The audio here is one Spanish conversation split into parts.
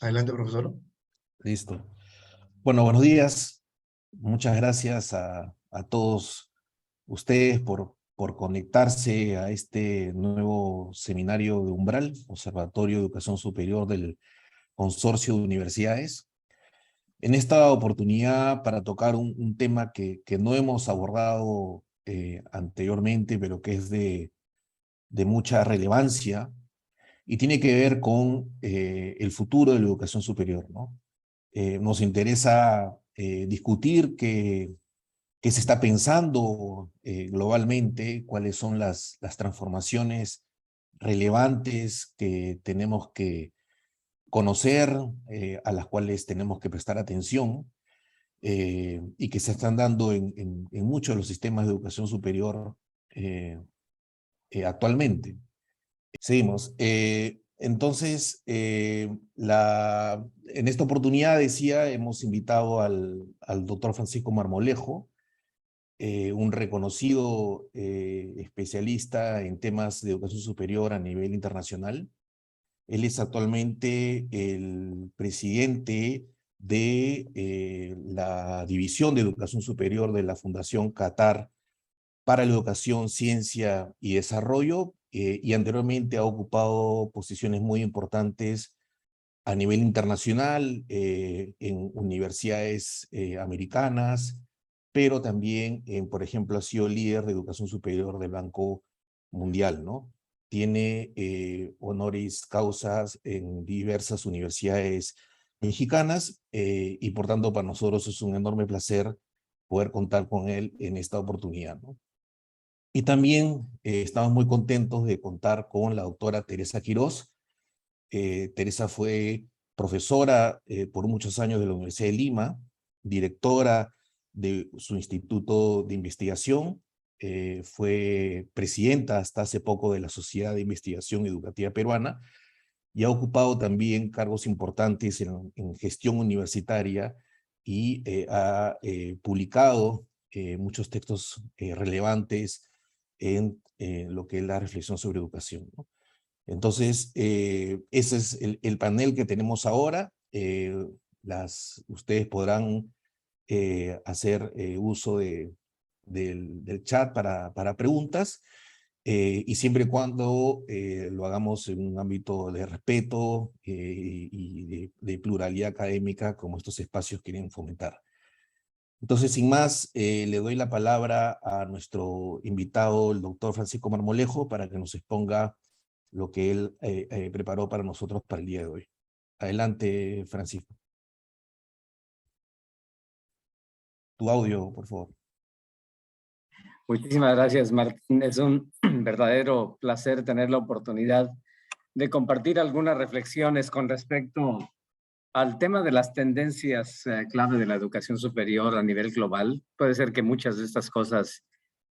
Adelante, profesor. Listo. Bueno, buenos días. Muchas gracias a todos ustedes por conectarse a este nuevo seminario de Umbral, Observatorio de Educación Superior del Consorcio de Universidades. En esta oportunidad para tocar un tema que no hemos abordado anteriormente, pero que es de mucha relevancia y tiene que ver con el futuro de la educación superior, ¿no? Nos interesa discutir qué se está pensando globalmente, cuáles son las transformaciones relevantes que tenemos que conocer, a las cuales tenemos que prestar atención, y que se están dando en muchos de los sistemas de educación superior actualmente. Seguimos. Entonces, en esta oportunidad, decía, hemos invitado al doctor Francisco Marmolejo, un reconocido especialista en temas de educación superior a nivel internacional. Él es actualmente el presidente de la División de Educación Superior de la Fundación Qatar para la Educación, Ciencia y Desarrollo, y anteriormente ha ocupado posiciones muy importantes a nivel internacional, en universidades americanas, pero también, por ejemplo, ha sido líder de educación superior del Banco Mundial, ¿no? Tiene honoris causas en diversas universidades mexicanas, y por tanto para nosotros es un enorme placer poder contar con él en esta oportunidad, ¿no? Y también estamos muy contentos de contar con la doctora Teresa Quirós. Teresa fue profesora por muchos años de la Universidad de Lima, directora de su instituto de investigación, fue presidenta hasta hace poco de la Sociedad de Investigación Educativa Peruana y ha ocupado también cargos importantes en gestión universitaria y ha publicado muchos textos relevantes en lo que es la reflexión sobre educación, ¿no? Entonces, ese es el panel que tenemos ahora. Ustedes podrán hacer uso del chat para preguntas, y siempre y cuando lo hagamos en un ámbito de respeto y de pluralidad académica, como estos espacios quieren fomentar. Entonces, sin más, le doy la palabra a nuestro invitado, el doctor Francisco Marmolejo, para que nos exponga lo que él preparó para nosotros para el día de hoy. Adelante, Francisco. Tu audio, por favor. Muchísimas gracias, Martín. Es un verdadero placer tener la oportunidad de compartir algunas reflexiones con respecto al tema de las tendencias clave de la educación superior a nivel global. Puede ser que muchas de estas cosas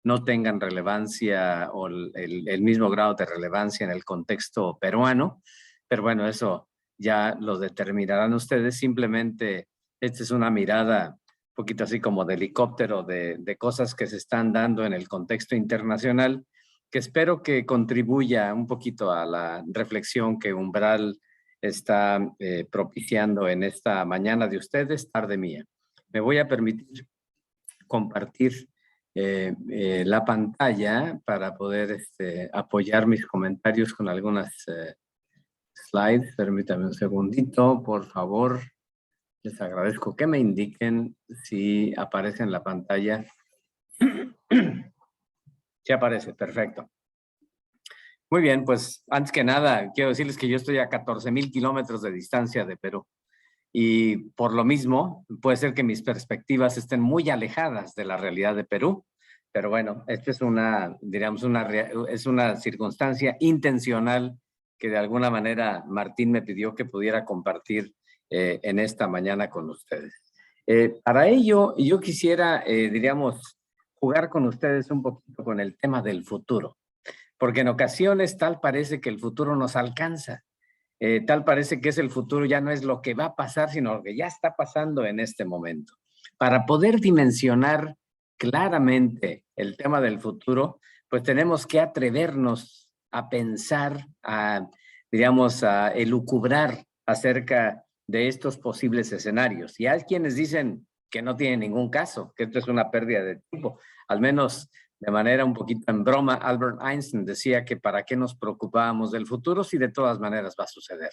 no tengan relevancia o el mismo grado de relevancia en el contexto peruano, pero bueno, eso ya lo determinarán ustedes. Simplemente esta es una mirada un poquito así como de helicóptero de cosas que se están dando en el contexto internacional, que espero que contribuya un poquito a la reflexión que Umbral está propiciando en esta mañana de ustedes, tarde mía. Me voy a permitir compartir la pantalla para poder apoyar mis comentarios con algunas slides. Permítame un segundito, por favor. Les agradezco que me indiquen si aparece en la pantalla. Sí aparece, perfecto. Muy bien, pues antes que nada, quiero decirles que yo estoy a 14,000 kilómetros de distancia de Perú. Y por lo mismo, puede ser que mis perspectivas estén muy alejadas de la realidad de Perú. Pero bueno, esta es diríamos, es una circunstancia intencional que de alguna manera Martín me pidió que pudiera compartir en esta mañana con ustedes. Para ello, yo quisiera, diríamos, jugar con ustedes un poquito con el tema del futuro. Porque en ocasiones tal parece que el futuro nos alcanza. Tal parece que el futuro ya no es lo que va a pasar, sino lo que ya está pasando en este momento. Para poder dimensionar claramente el tema del futuro, pues tenemos que atrevernos a pensar, digamos, a elucubrar acerca de estos posibles escenarios. Y hay quienes dicen que no tiene ningún caso, que esto es una pérdida de tiempo. Al menos de manera un poquito en broma, Albert Einstein decía que para qué nos preocupábamos del futuro si de todas maneras va a suceder.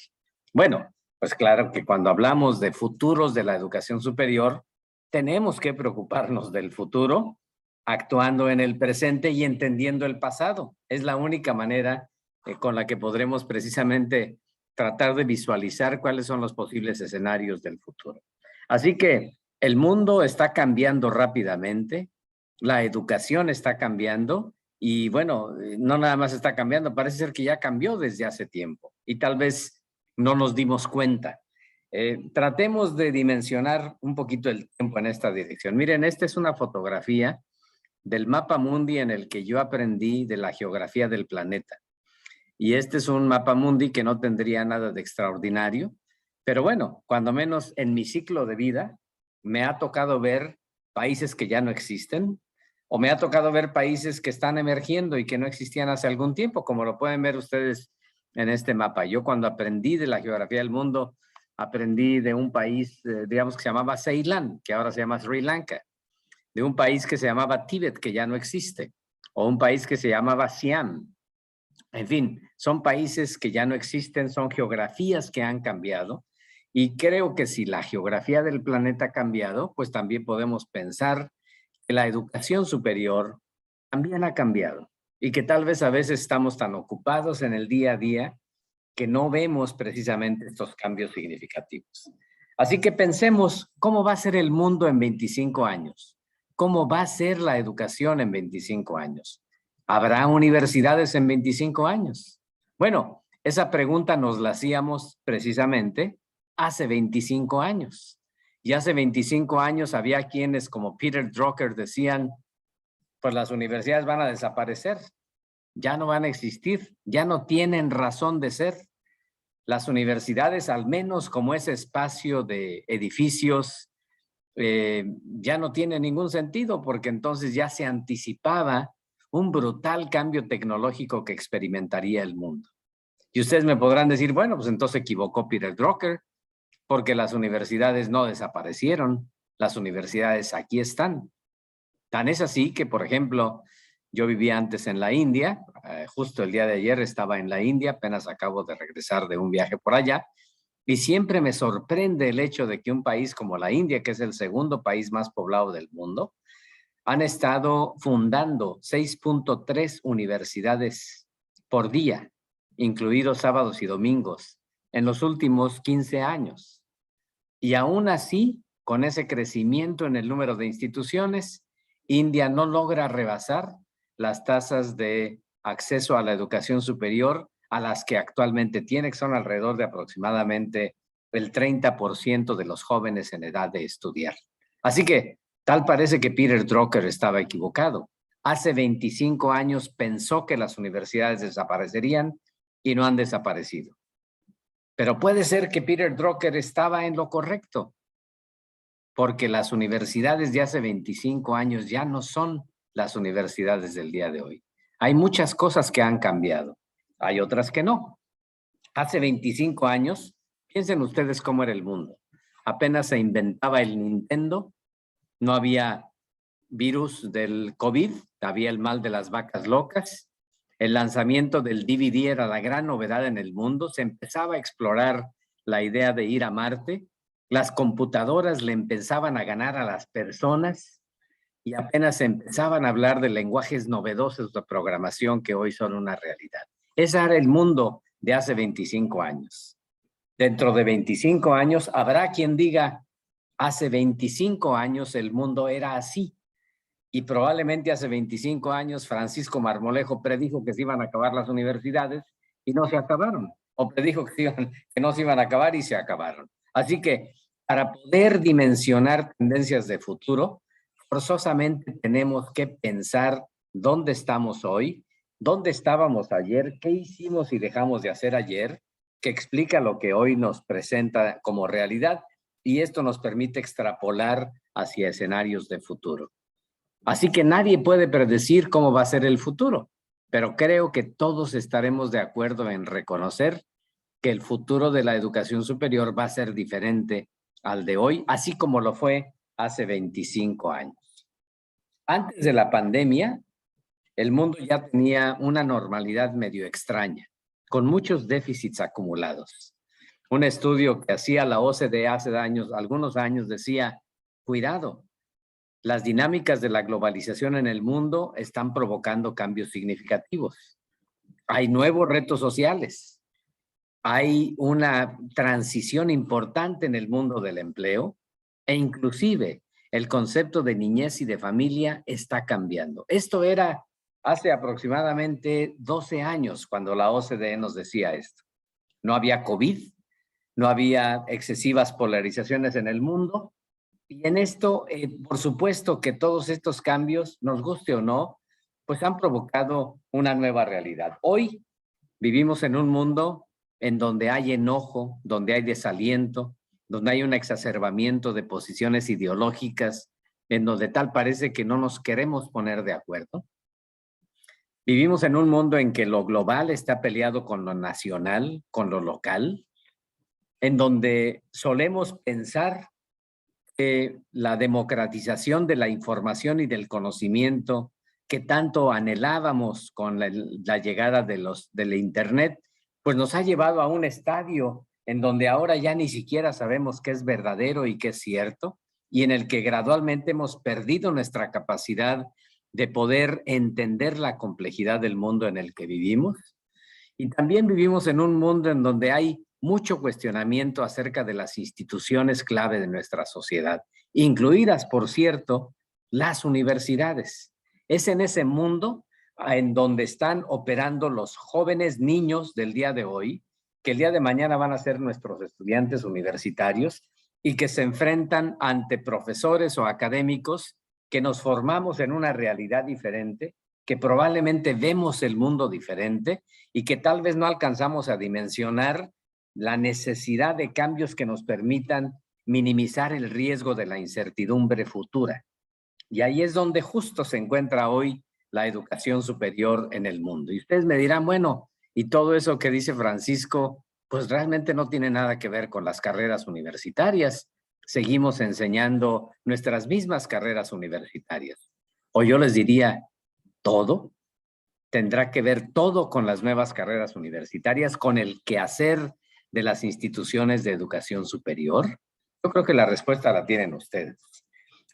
Bueno, pues claro que cuando hablamos de futuros de la educación superior, tenemos que preocuparnos del futuro actuando en el presente y entendiendo el pasado. Es la única manera con la que podremos precisamente tratar de visualizar cuáles son los posibles escenarios del futuro. Así que el mundo está cambiando rápidamente, la educación está cambiando y bueno, no nada más está cambiando, parece ser que ya cambió desde hace tiempo y tal vez no nos dimos cuenta. Tratemos de dimensionar un poquito el tiempo en esta dirección. Miren, esta es una fotografía del mapa mundi en el que yo aprendí de la geografía del planeta. Y este es un mapa mundi que no tendría nada de extraordinario, pero bueno, cuando menos en mi ciclo de vida me ha tocado ver países que ya no existen, o me ha tocado ver países que están emergiendo y que no existían hace algún tiempo, como lo pueden ver ustedes en este mapa. Yo cuando aprendí de la geografía del mundo, aprendí de un país, digamos, que se llamaba Ceilán, que ahora se llama Sri Lanka, de un país que se llamaba Tíbet, que ya no existe, o un país que se llamaba Siam. En fin, son países que ya no existen, son geografías que han cambiado, y creo que si la geografía del planeta ha cambiado, pues también podemos pensar que la educación superior también ha cambiado, y que tal vez a veces estamos tan ocupados en el día a día que no vemos precisamente estos cambios significativos. Así que pensemos cómo va a ser el mundo en 25 años, cómo va a ser la educación en 25 años. ¿Habrá universidades en 25 años? Bueno, esa pregunta nos la hacíamos precisamente hace 25 años. Y hace 25 años había quienes como Peter Drucker decían, pues las universidades van a desaparecer, ya no van a existir, ya no tienen razón de ser. Las universidades, al menos como ese espacio de edificios, ya no tiene ningún sentido porque entonces ya se anticipaba un brutal cambio tecnológico que experimentaría el mundo. Y ustedes me podrán decir, bueno, pues entonces equivocó Peter Drucker porque las universidades no desaparecieron, las universidades aquí están. Tan es así que, por ejemplo, yo vivía antes en la India, justo el día de ayer estaba en la India, apenas acabo de regresar de un viaje por allá, y siempre me sorprende el hecho de que un país como la India, que es el segundo país más poblado del mundo, han estado fundando 6.3 universidades por día, incluidos sábados y domingos, en los últimos 15 años. Y aún así, con ese crecimiento en el número de instituciones, India no logra rebasar las tasas de acceso a la educación superior a las que actualmente tiene, que son alrededor de aproximadamente el 30% de los jóvenes en edad de estudiar. Así que tal parece que Peter Drucker estaba equivocado. Hace 25 años pensó que las universidades desaparecerían y no han desaparecido. Pero puede ser que Peter Drucker estaba en lo correcto, porque las universidades de hace 25 años ya no son las universidades del día de hoy. Hay muchas cosas que han cambiado, hay otras que no. Hace 25 años, piensen ustedes cómo era el mundo. Apenas se inventaba el Nintendo, no había virus del COVID, había el mal de las vacas locas, el lanzamiento del DVD era la gran novedad en el mundo, se empezaba a explorar la idea de ir a Marte, las computadoras le empezaban a ganar a las personas y apenas se empezaban a hablar de lenguajes novedosos de programación que hoy son una realidad. Ese era el mundo de hace 25 años. Dentro de 25 años habrá quien diga, hace 25 años el mundo era así. Y probablemente hace 25 años Francisco Marmolejo predijo que se iban a acabar las universidades y no se acabaron. O predijo que no se iban a acabar y se acabaron. Así que para poder dimensionar tendencias de futuro, forzosamente tenemos que pensar dónde estamos hoy, dónde estábamos ayer, qué hicimos y dejamos de hacer ayer, que explica lo que hoy nos presenta como realidad, y esto nos permite extrapolar hacia escenarios de futuro. Así que nadie puede predecir cómo va a ser el futuro, pero creo que todos estaremos de acuerdo en reconocer que el futuro de la educación superior va a ser diferente al de hoy, así como lo fue hace 25 años. Antes de la pandemia, el mundo ya tenía una normalidad medio extraña, con muchos déficits acumulados. Un estudio que hacía la OCDE hace algunos años decía, cuidado, las dinámicas de la globalización en el mundo están provocando cambios significativos. Hay nuevos retos sociales. Hay una transición importante en el mundo del empleo e inclusive el concepto de niñez y de familia está cambiando. Esto era hace aproximadamente 12 años cuando la OCDE nos decía esto. No había COVID, no había excesivas polarizaciones en el mundo. Y en esto, por supuesto que todos estos cambios, nos guste o no, pues han provocado una nueva realidad. Hoy vivimos en un mundo en donde hay enojo, donde hay desaliento, donde hay un exacerbamiento de posiciones ideológicas, en donde tal parece que no nos queremos poner de acuerdo. Vivimos en un mundo en que lo global está peleado con lo nacional, con lo local, en donde solemos pensar que la democratización de la información y del conocimiento que tanto anhelábamos con la llegada de Internet, pues nos ha llevado a un estadio en donde ahora ya ni siquiera sabemos qué es verdadero y qué es cierto, y en el que gradualmente hemos perdido nuestra capacidad de poder entender la complejidad del mundo en el que vivimos. Y también vivimos en un mundo en donde hay mucho cuestionamiento acerca de las instituciones clave de nuestra sociedad, incluidas, por cierto, las universidades. Es en ese mundo en donde están operando los jóvenes niños del día de hoy, que el día de mañana van a ser nuestros estudiantes universitarios y que se enfrentan ante profesores o académicos que nos formamos en una realidad diferente, que probablemente vemos el mundo diferente y que tal vez no alcanzamos a dimensionar la necesidad de cambios que nos permitan minimizar el riesgo de la incertidumbre futura. Y ahí es donde justo se encuentra hoy la educación superior en el mundo. Y ustedes me dirán, bueno, y todo eso que dice Francisco, pues realmente no tiene nada que ver con las carreras universitarias. Seguimos enseñando nuestras mismas carreras universitarias. O yo les diría, todo tendrá que ver todo con las nuevas carreras universitarias, con el quehacer de las instituciones de educación superior. Yo creo que la respuesta la tienen ustedes.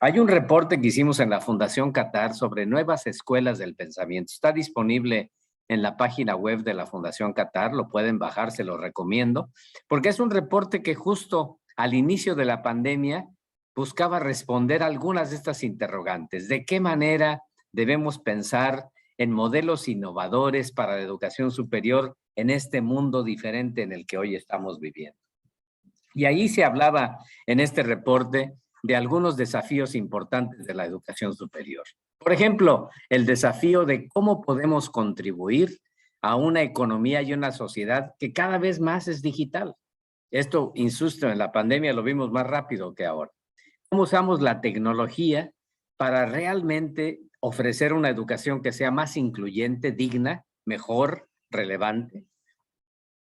Hay un reporte que hicimos en la Fundación Qatar sobre nuevas escuelas del pensamiento. Está disponible en la página web de la Fundación Qatar, lo pueden bajar, se lo recomiendo, porque es un reporte que justo al inicio de la pandemia buscaba responder a algunas de estas interrogantes. ¿De qué manera debemos pensar en modelos innovadores para la educación superior en este mundo diferente en el que hoy estamos viviendo? Y ahí se hablaba en este reporte de algunos desafíos importantes de la educación superior. Por ejemplo, el desafío de cómo podemos contribuir a una economía y una sociedad que cada vez más es digital. Esto, insisto, en la pandemia lo vimos más rápido que ahora. ¿Cómo usamos la tecnología para realmente ofrecer una educación que sea más incluyente, digna, mejor, relevante?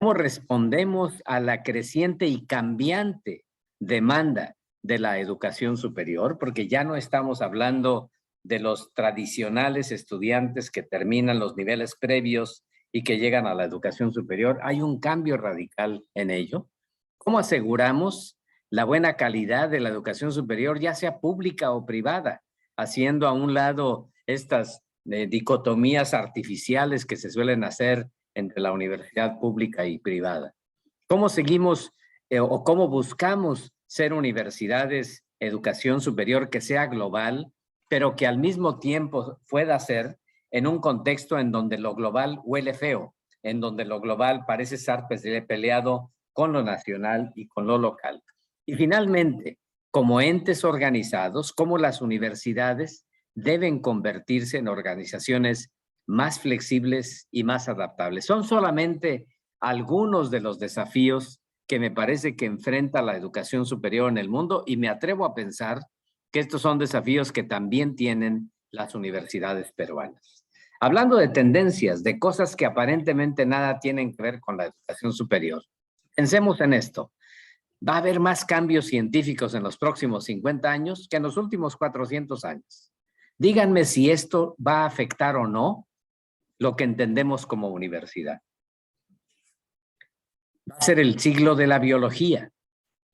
¿Cómo respondemos a la creciente y cambiante demanda de la educación superior? Porque ya no estamos hablando de los tradicionales estudiantes que terminan los niveles previos y que llegan a la educación superior. Hay un cambio radical en ello. ¿Cómo aseguramos la buena calidad de la educación superior, ya sea pública o privada, haciendo a un lado estas dicotomías artificiales que se suelen hacer entre la universidad pública y privada? ¿Cómo seguimos o cómo buscamos ser universidades, educación superior que sea global, pero que al mismo tiempo pueda ser en un contexto en donde lo global huele feo, en donde lo global parece estar peleado con lo nacional y con lo local? Y finalmente, como entes organizados, como las universidades deben convertirse en organizaciones más flexibles y más adaptables. Son solamente algunos de los desafíos que me parece que enfrenta la educación superior en el mundo, y me atrevo a pensar que estos son desafíos que también tienen las universidades peruanas. Hablando de tendencias, de cosas que aparentemente nada tienen que ver con la educación superior, Pensemos en esto. Va a haber más cambios científicos en los próximos 50 años que en los últimos 400 años. Díganme si esto va a afectar o no lo que entendemos como universidad. Va a ser el siglo de la biología,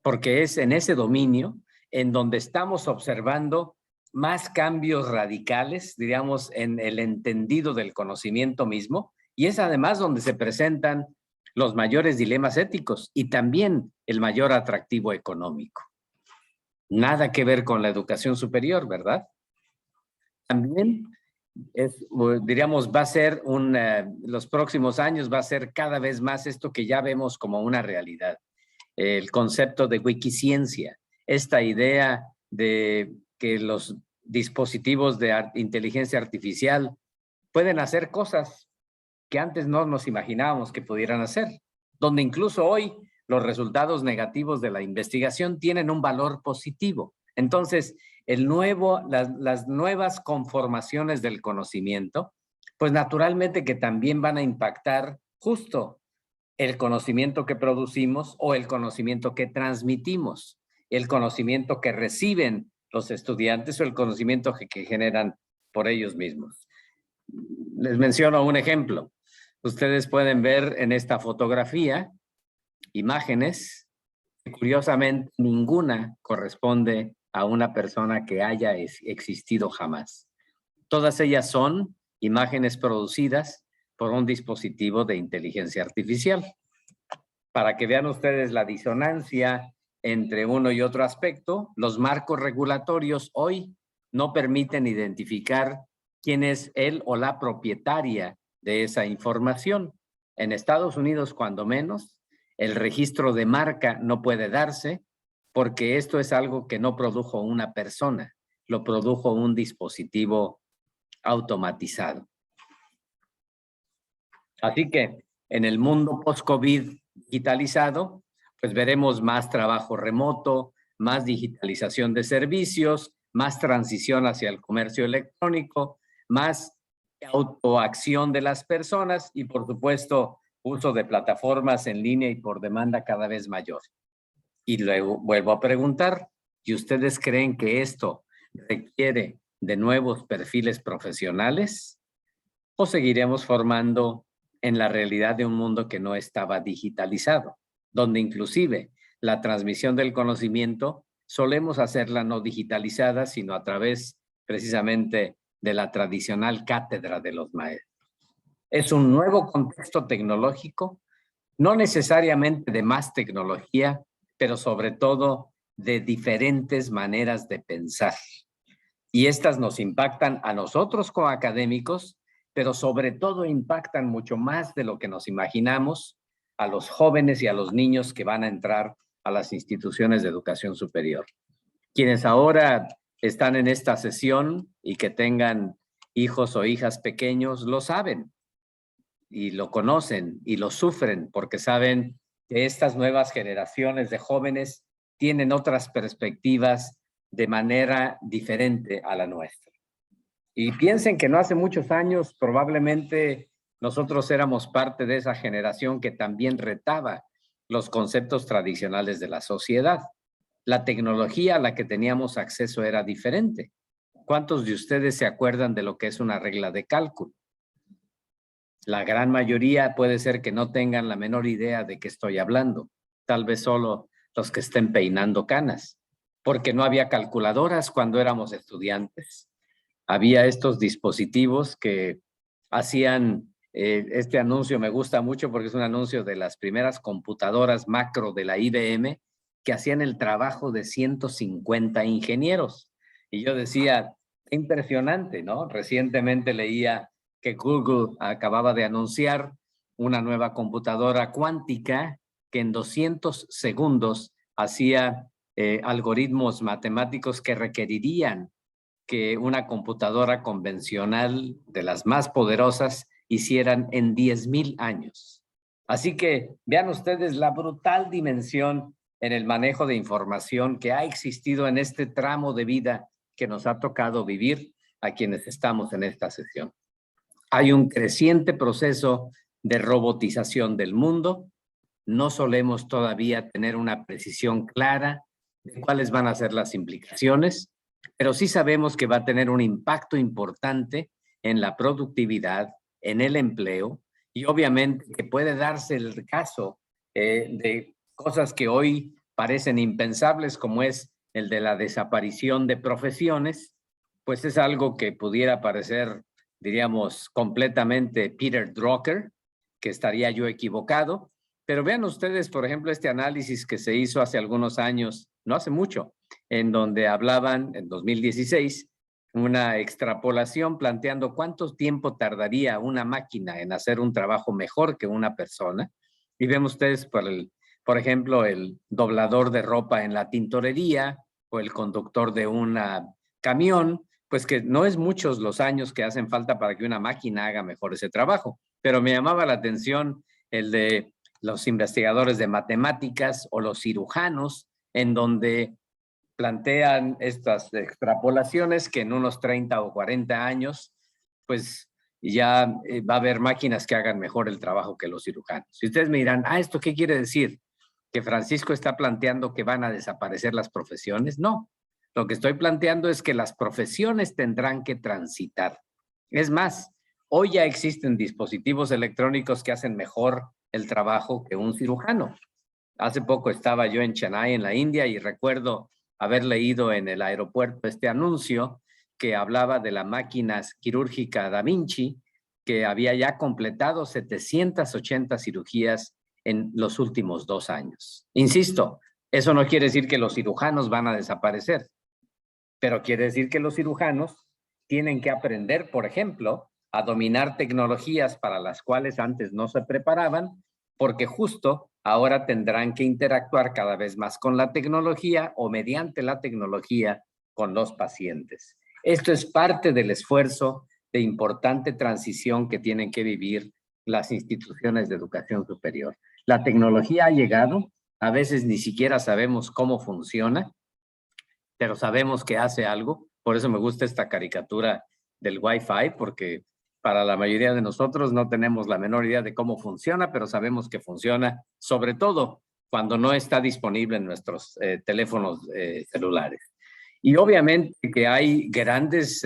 porque es en ese dominio en donde estamos observando más cambios radicales, diríamos, en el entendido del conocimiento mismo, y es además donde se presentan los mayores dilemas éticos y también el mayor atractivo económico. Nada que ver con la educación superior, ¿verdad? También diríamos, va a ser los próximos años va a ser cada vez más esto que ya vemos como una realidad. El concepto de wikiciencia, esta idea de que los dispositivos de inteligencia artificial pueden hacer cosas que antes no nos imaginábamos que pudieran hacer, donde incluso hoy los resultados negativos de la investigación tienen un valor positivo. Entonces, las nuevas conformaciones del conocimiento, pues naturalmente que también van a impactar justo el conocimiento que producimos o el conocimiento que transmitimos, el conocimiento que reciben los estudiantes o el conocimiento que generan por ellos mismos. Les menciono un ejemplo. Ustedes pueden ver en esta fotografía imágenes que curiosamente ninguna corresponde a una persona que haya existido jamás. Todas ellas son imágenes producidas por un dispositivo de inteligencia artificial. Para que vean ustedes la disonancia entre uno y otro aspecto, los marcos regulatorios hoy no permiten identificar quién es él o la propietaria de esa información. En Estados Unidos, cuando menos, el registro de marca no puede darse porque esto es algo que no produjo una persona, lo produjo un dispositivo automatizado. Así que en el mundo post-COVID digitalizado, pues veremos más trabajo remoto, más digitalización de servicios, más transición hacia el comercio electrónico, más autoacción de las personas y, por supuesto, uso de plataformas en línea y por demanda cada vez mayor. Y luego vuelvo a preguntar, ¿y ustedes creen que esto requiere de nuevos perfiles profesionales o seguiremos formando en la realidad de un mundo que no estaba digitalizado, donde inclusive la transmisión del conocimiento solemos hacerla no digitalizada, sino a través precisamente de la tradicional cátedra de los maestros? Es un nuevo contexto tecnológico, no necesariamente de más tecnología, pero sobre todo de diferentes maneras de pensar. Y estas nos impactan a nosotros como académicos, pero sobre todo impactan mucho más de lo que nos imaginamos a los jóvenes y a los niños que van a entrar a las instituciones de educación superior. Quienes ahora están en esta sesión y que tengan hijos o hijas pequeños, lo saben y lo conocen y lo sufren porque saben que estas nuevas generaciones de jóvenes tienen otras perspectivas de manera diferente a la nuestra. Y piensen que no hace muchos años probablemente nosotros éramos parte de esa generación que también retaba los conceptos tradicionales de la sociedad. La tecnología a la que teníamos acceso era diferente. ¿Cuántos de ustedes se acuerdan de lo que es una regla de cálculo? La gran mayoría puede ser que no tengan la menor idea de qué estoy hablando. Tal vez solo los que estén peinando canas, porque no había calculadoras cuando éramos estudiantes. Había estos dispositivos que hacían, este anuncio me gusta mucho porque es un anuncio de las primeras computadoras macro de la IBM que hacían el trabajo de 150 ingenieros. Y yo decía, impresionante, ¿no? Recientemente leía que Google acababa de anunciar una nueva computadora cuántica que en 200 segundos hacía algoritmos matemáticos que requerirían que una computadora convencional de las más poderosas hicieran en 10,000 años. Así que vean ustedes la brutal dimensión en el manejo de información que ha existido en este tramo de vida que nos ha tocado vivir a quienes estamos en esta sesión. Hay un creciente proceso de robotización del mundo no solemos todavía tener una precisión clara de cuáles van a ser las implicaciones, pero sí sabemos que va a tener un impacto importante en la productividad, en el empleo, y obviamente que puede darse el caso de cosas que hoy parecen impensables, como es el de la desaparición de profesiones, pues es algo que pudiera parecer, diríamos, completamente Peter Drucker, que estaría yo equivocado, pero vean ustedes, por ejemplo, este análisis que se hizo hace algunos años, no hace mucho, en donde hablaban, en 2016, una extrapolación planteando cuánto tiempo tardaría una máquina en hacer un trabajo mejor que una persona. Y ven ustedes, por ejemplo, el doblador de ropa en la tintorería o el conductor de un camión, pues que no es muchos los años que hacen falta para que una máquina haga mejor ese trabajo. Pero me llamaba la atención el de los investigadores de matemáticas o los cirujanos, en donde plantean estas extrapolaciones que en unos 30 o 40 años, pues ya va a haber máquinas que hagan mejor el trabajo que los cirujanos. Y ustedes me dirán, ¿esto qué quiere decir? ¿Que Francisco está planteando que van a desaparecer las profesiones? No, lo que estoy planteando es que las profesiones tendrán que transitar. Es más, hoy ya existen dispositivos electrónicos que hacen mejor el trabajo que un cirujano. Hace poco estaba yo en Chennai, en la India, y recuerdo haber leído en el aeropuerto este anuncio que hablaba de la máquina quirúrgica Da Vinci, que había ya completado 780 cirugías en los últimos 2 años. Insisto, eso no quiere decir que los cirujanos van a desaparecer, pero quiere decir que los cirujanos tienen que aprender, por ejemplo, a dominar tecnologías para las cuales antes no se preparaban, porque justo ahora tendrán que interactuar cada vez más con la tecnología o mediante la tecnología con los pacientes. Esto es parte del esfuerzo de importante transición que tienen que vivir las instituciones de educación superior. La tecnología ha llegado, a veces ni siquiera sabemos cómo funciona, pero sabemos que hace algo. Por eso me gusta esta caricatura del Wi-Fi, porque para la mayoría de nosotros no tenemos la menor idea de cómo funciona, pero sabemos que funciona, sobre todo cuando no está disponible en nuestros teléfonos celulares. Y obviamente que hay grandes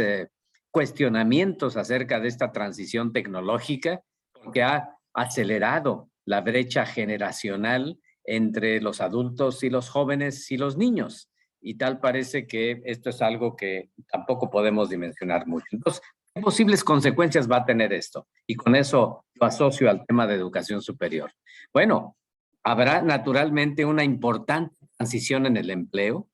cuestionamientos acerca de esta transición tecnológica, porque ha acelerado la brecha generacional entre los adultos y los jóvenes y los niños. Y tal parece que esto es algo que tampoco podemos dimensionar mucho. Entonces, ¿qué posibles consecuencias va a tener esto? Y con eso lo asocio al tema de educación superior. Bueno, habrá naturalmente una importante transición en el empleo,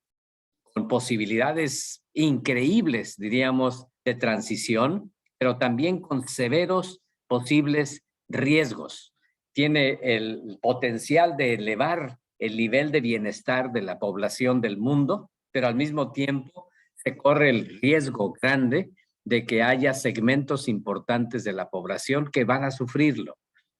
con posibilidades increíbles, diríamos, de transición, pero también con severos posibles riesgos. Tiene el potencial de elevar el nivel de bienestar de la población del mundo, pero al mismo tiempo se corre el riesgo grande de que haya segmentos importantes de la población que van a sufrirlo,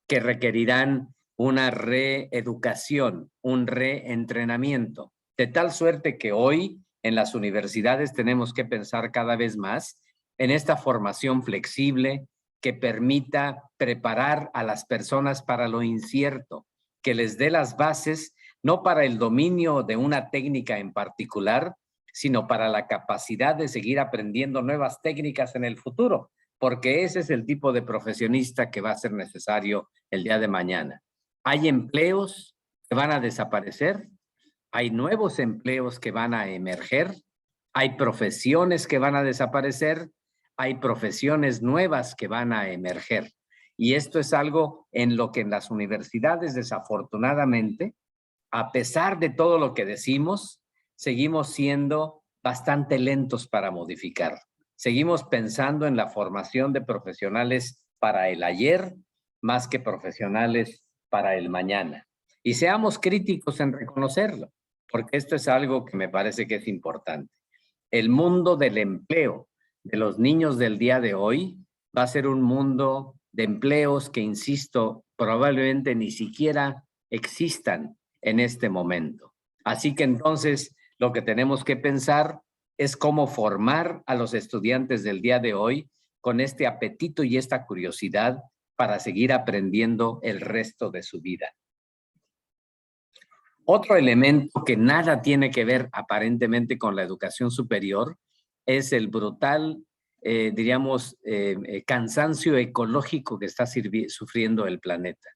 que requerirán una reeducación, un reentrenamiento, de tal suerte que hoy en las universidades tenemos que pensar cada vez más en esta formación flexible que permita preparar a las personas para lo incierto, que les dé las bases no para el dominio de una técnica en particular, sino para la capacidad de seguir aprendiendo nuevas técnicas en el futuro, porque ese es el tipo de profesionista que va a ser necesario el día de mañana. Hay empleos que van a desaparecer, hay nuevos empleos que van a emerger, hay profesiones que van a desaparecer, hay profesiones nuevas que van a emerger. Y esto es algo en lo que en las universidades, desafortunadamente, a pesar de todo lo que decimos, seguimos siendo bastante lentos para modificar. Seguimos pensando en la formación de profesionales para el ayer más que profesionales para el mañana. Y seamos críticos en reconocerlo, porque esto es algo que me parece que es importante. El mundo del empleo de los niños del día de hoy va a ser un mundo de empleos que, insisto, probablemente ni siquiera existan en este momento. Así que entonces lo que tenemos que pensar es cómo formar a los estudiantes del día de hoy con este apetito y esta curiosidad para seguir aprendiendo el resto de su vida. Otro elemento que nada tiene que ver aparentemente con la educación superior es el brutal, diríamos, cansancio ecológico que está sufriendo el planeta,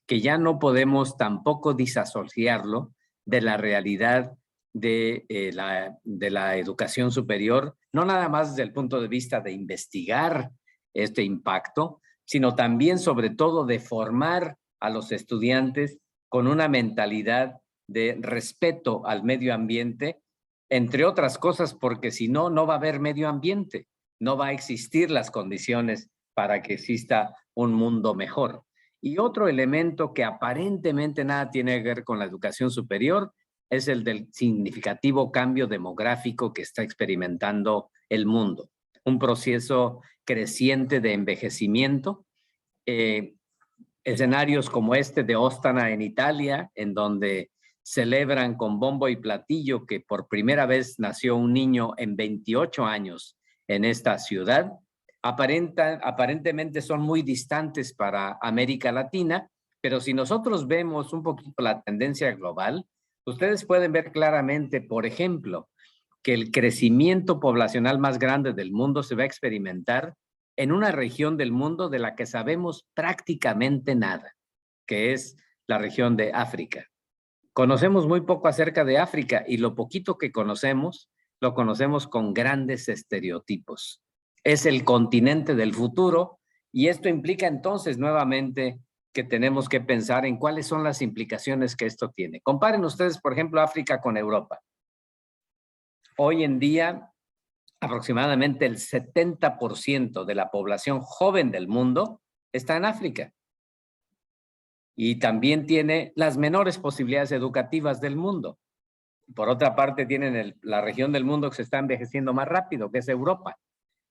que ya no podemos tampoco disasociarlo de la realidad de la educación superior, no nada más desde el punto de vista de investigar este impacto, sino también sobre todo de formar a los estudiantes con una mentalidad de respeto al medio ambiente, entre otras cosas, porque si no, no va a haber medio ambiente, no va a existir las condiciones para que exista un mundo mejor. Y otro elemento que aparentemente nada tiene que ver con la educación superior es el del significativo cambio demográfico que está experimentando el mundo. Un proceso creciente de envejecimiento, escenarios como este de Ostana en Italia, en donde celebran con bombo y platillo que por primera vez nació un niño en 28 años en esta ciudad, aparentemente son muy distantes para América Latina, pero si nosotros vemos un poquito la tendencia global, ustedes pueden ver claramente, por ejemplo, que el crecimiento poblacional más grande del mundo se va a experimentar en una región del mundo de la que sabemos prácticamente nada, que es la región de África. Conocemos muy poco acerca de África y lo poquito que conocemos, lo conocemos con grandes estereotipos. Es el continente del futuro y esto implica entonces nuevamente que tenemos que pensar en cuáles son las implicaciones que esto tiene. Comparen ustedes, por ejemplo, África con Europa. Hoy en día, aproximadamente el 70% de la población joven del mundo está en África. Y también tiene las menores posibilidades educativas del mundo. Por otra parte, tienen la región del mundo que se está envejeciendo más rápido, que es Europa.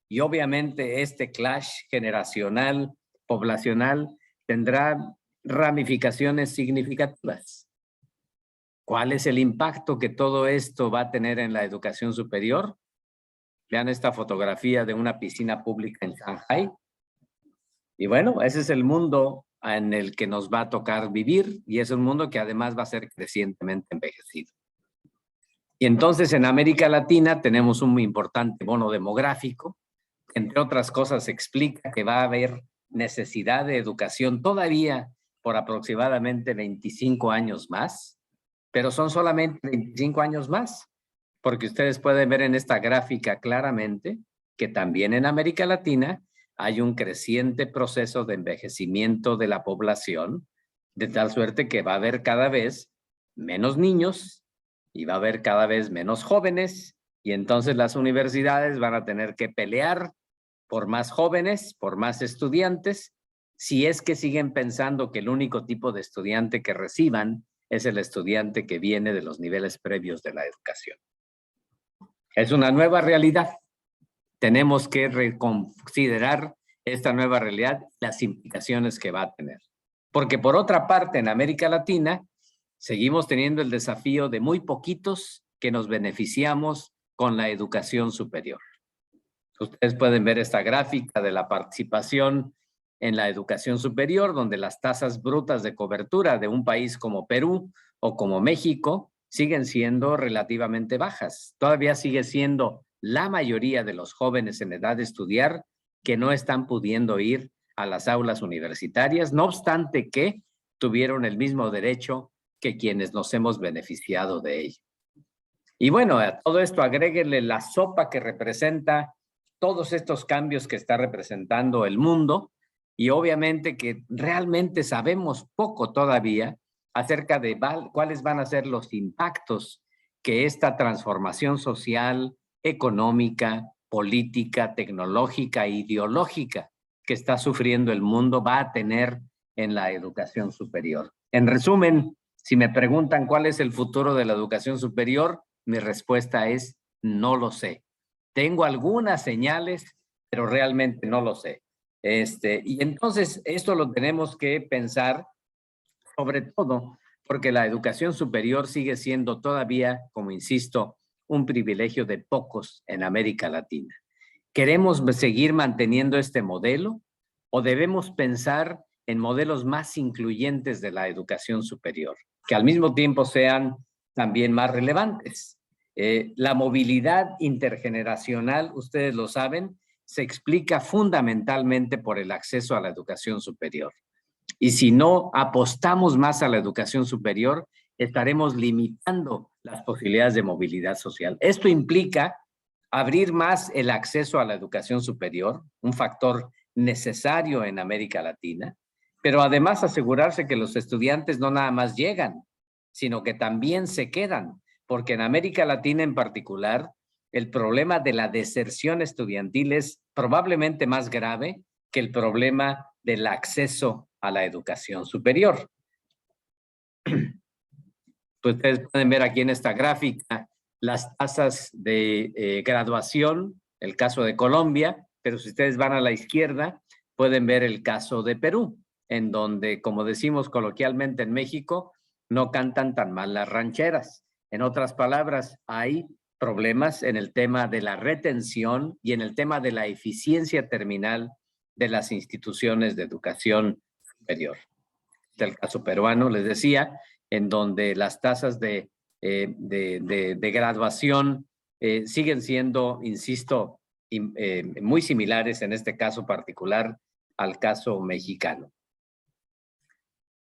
Y obviamente este clash generacional, poblacional, tendrá ramificaciones significativas. ¿Cuál es el impacto que todo esto va a tener en la educación superior? Vean esta fotografía de una piscina pública en Shanghái. Y bueno, ese es el mundo en el que nos va a tocar vivir y es un mundo que además va a ser crecientemente envejecido. Y entonces en América Latina tenemos un muy importante bono demográfico. Entre otras cosas, explica que va a haber necesidad de educación todavía por aproximadamente 25 años más, pero son solamente 25 años más, porque ustedes pueden ver en esta gráfica claramente que también en América Latina hay un creciente proceso de envejecimiento de la población, de tal suerte que va a haber cada vez menos niños y va a haber cada vez menos jóvenes, y entonces las universidades van a tener que pelear por más jóvenes, por más estudiantes, si es que siguen pensando que el único tipo de estudiante que reciban es el estudiante que viene de los niveles previos de la educación. Es una nueva realidad. Tenemos que reconsiderar esta nueva realidad, las implicaciones que va a tener. Porque por otra parte, en América Latina, seguimos teniendo el desafío de muy poquitos que nos beneficiamos con la educación superior. Ustedes pueden ver esta gráfica de la participación en la educación superior, donde las tasas brutas de cobertura de un país como Perú o como México siguen siendo relativamente bajas. Todavía sigue siendo la mayoría de los jóvenes en edad de estudiar que no están pudiendo ir a las aulas universitarias, no obstante que tuvieron el mismo derecho que quienes nos hemos beneficiado de ello. Y bueno, a todo esto agréguenle la sopa que representa todos estos cambios que está representando el mundo y obviamente que realmente sabemos poco todavía acerca de cuáles van a ser los impactos que esta transformación social, económica, política, tecnológica e ideológica que está sufriendo el mundo va a tener en la educación superior. En resumen, si me preguntan cuál es el futuro de la educación superior, mi respuesta es no lo sé. Tengo algunas señales, pero realmente no lo sé. Y entonces esto lo tenemos que pensar sobre todo porque la educación superior sigue siendo todavía, como insisto, un privilegio de pocos en América Latina. ¿Queremos seguir manteniendo este modelo o debemos pensar en modelos más incluyentes de la educación superior, que al mismo tiempo sean también más relevantes. La movilidad intergeneracional, ustedes lo saben, se explica fundamentalmente por el acceso a la educación superior. Y si no apostamos más a la educación superior, estaremos limitando las posibilidades de movilidad social. Esto implica abrir más el acceso a la educación superior, un factor necesario en América Latina, pero además asegurarse que los estudiantes no nada más llegan, sino que también se quedan, porque en América Latina en particular, el problema de la deserción estudiantil es probablemente más grave que el problema del acceso a la educación superior. Pues ustedes pueden ver aquí en esta gráfica las tasas de graduación, el caso de Colombia, pero si ustedes van a la izquierda, pueden ver el caso de Perú, en donde, como decimos coloquialmente en México, no cantan tan mal las rancheras. En otras palabras, hay problemas en el tema de la retención y en el tema de la eficiencia terminal de las instituciones de educación superior. Este es el caso peruano, les decía, en donde las tasas de graduación siguen siendo, insisto, muy similares en este caso particular al caso mexicano.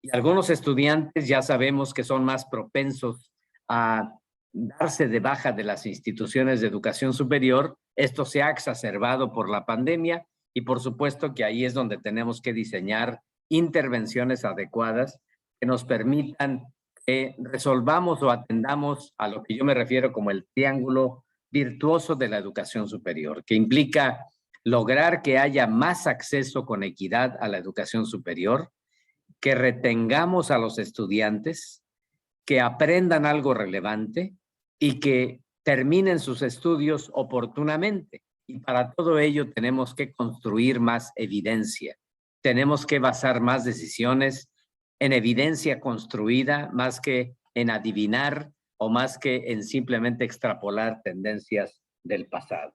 Y algunos estudiantes ya sabemos que son más propensos a darse de baja de las instituciones de educación superior. Esto se ha exacerbado por la pandemia y por supuesto que ahí es donde tenemos que diseñar intervenciones adecuadas que nos permitan que resolvamos o atendamos a lo que yo me refiero como el triángulo virtuoso de la educación superior, que implica lograr que haya más acceso con equidad a la educación superior, que retengamos a los estudiantes, que aprendan algo relevante y que terminen sus estudios oportunamente. Y para todo ello tenemos que construir más evidencia. Tenemos que basar más decisiones en evidencia construida, más que en adivinar o más que en simplemente extrapolar tendencias del pasado.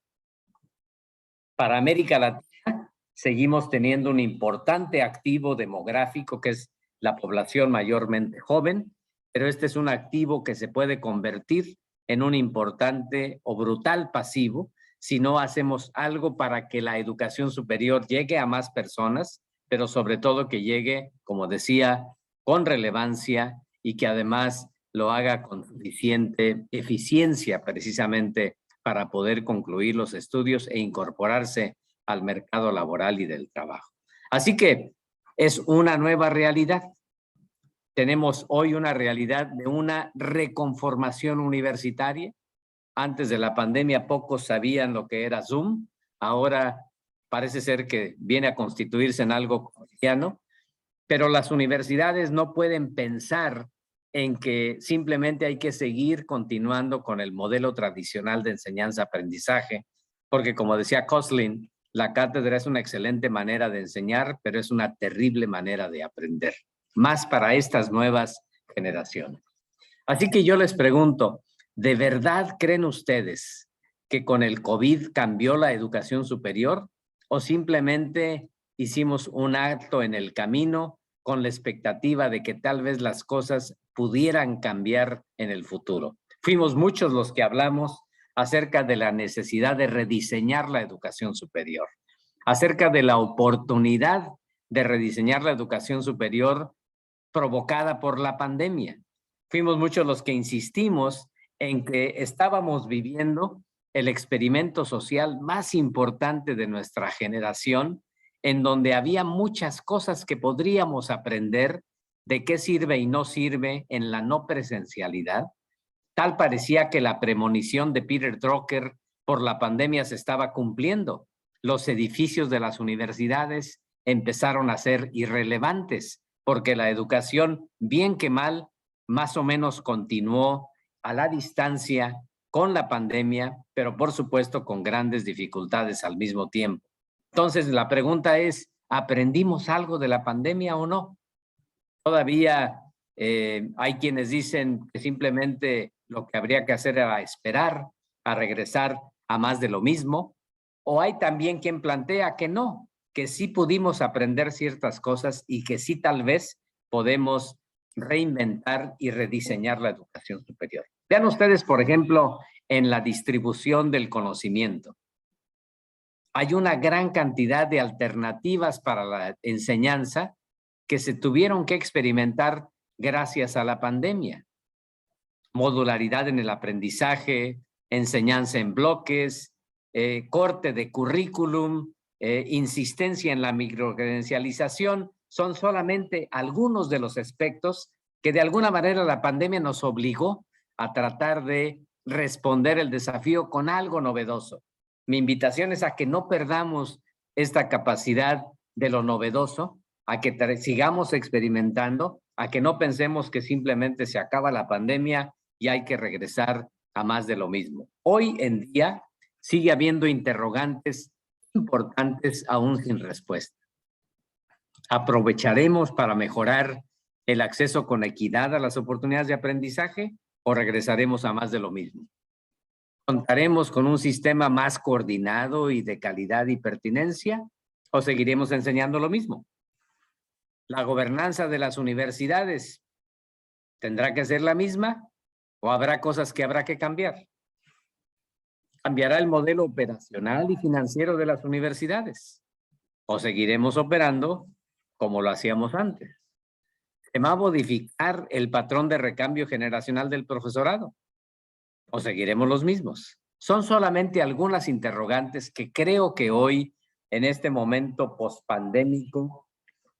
Para América Latina, seguimos teniendo un importante activo demográfico que es la población mayormente joven, pero este es un activo que se puede convertir en un importante o brutal pasivo si no hacemos algo para que la educación superior llegue a más personas, pero sobre todo que llegue, como decía, con relevancia y que además lo haga con suficiente eficiencia precisamente para poder concluir los estudios e incorporarse al mercado laboral y del trabajo. Así que es una nueva realidad. Tenemos hoy una realidad de una reconformación universitaria. Antes de la pandemia pocos sabían lo que era Zoom. Ahora parece ser que viene a constituirse en algo cotidiano, pero las universidades no pueden pensar en que simplemente hay que seguir continuando con el modelo tradicional de enseñanza-aprendizaje, porque como decía Coslin, la cátedra es una excelente manera de enseñar, pero es una terrible manera de aprender, más para estas nuevas generaciones. Así que yo les pregunto, ¿de verdad creen ustedes que con el COVID cambió la educación superior o simplemente hicimos un acto en el camino con la expectativa de que tal vez las cosas pudieran cambiar en el futuro? Fuimos muchos los que hablamos acerca de la necesidad de rediseñar la educación superior, acerca de la oportunidad de rediseñar la educación superior provocada por la pandemia. Fuimos muchos los que insistimos en que estábamos viviendo el experimento social más importante de nuestra generación, en donde había muchas cosas que podríamos aprender de qué sirve y no sirve en la no presencialidad. Tal parecía que la premonición de Peter Drucker por la pandemia se estaba cumpliendo. Los edificios de las universidades empezaron a ser irrelevantes porque la educación, bien que mal, más o menos continuó a la distancia con la pandemia, pero por supuesto con grandes dificultades al mismo tiempo. Entonces la pregunta es, ¿aprendimos algo de la pandemia o no? Todavía hay quienes dicen que simplemente lo que habría que hacer era esperar a regresar a más de lo mismo, o hay también quien plantea que no, que sí pudimos aprender ciertas cosas y que sí tal vez podemos reinventar y rediseñar la educación superior. Vean ustedes, por ejemplo, en la distribución del conocimiento. Hay una gran cantidad de alternativas para la enseñanza que se tuvieron que experimentar gracias a la pandemia. Modularidad en el aprendizaje, enseñanza en bloques, corte de currículum, insistencia en la microcredencialización, son solamente algunos de los aspectos que de alguna manera la pandemia nos obligó a tratar de responder el desafío con algo novedoso. Mi invitación es a que no perdamos esta capacidad de lo novedoso, a que sigamos experimentando, a que no pensemos que simplemente se acaba la pandemia y hay que regresar a más de lo mismo. Hoy en día sigue habiendo interrogantes importantes aún sin respuesta. ¿Aprovecharemos para mejorar el acceso con equidad a las oportunidades de aprendizaje o regresaremos a más de lo mismo? ¿Contaremos con un sistema más coordinado y de calidad y pertinencia o seguiremos enseñando lo mismo? ¿La gobernanza de las universidades tendrá que ser la misma o habrá cosas que habrá que cambiar? ¿Cambiará el modelo operacional y financiero de las universidades o seguiremos operando como lo hacíamos antes? ¿Se va a modificar el patrón de recambio generacional del profesorado o seguiremos los mismos? Son solamente algunas interrogantes que creo que hoy, en este momento pospandémico,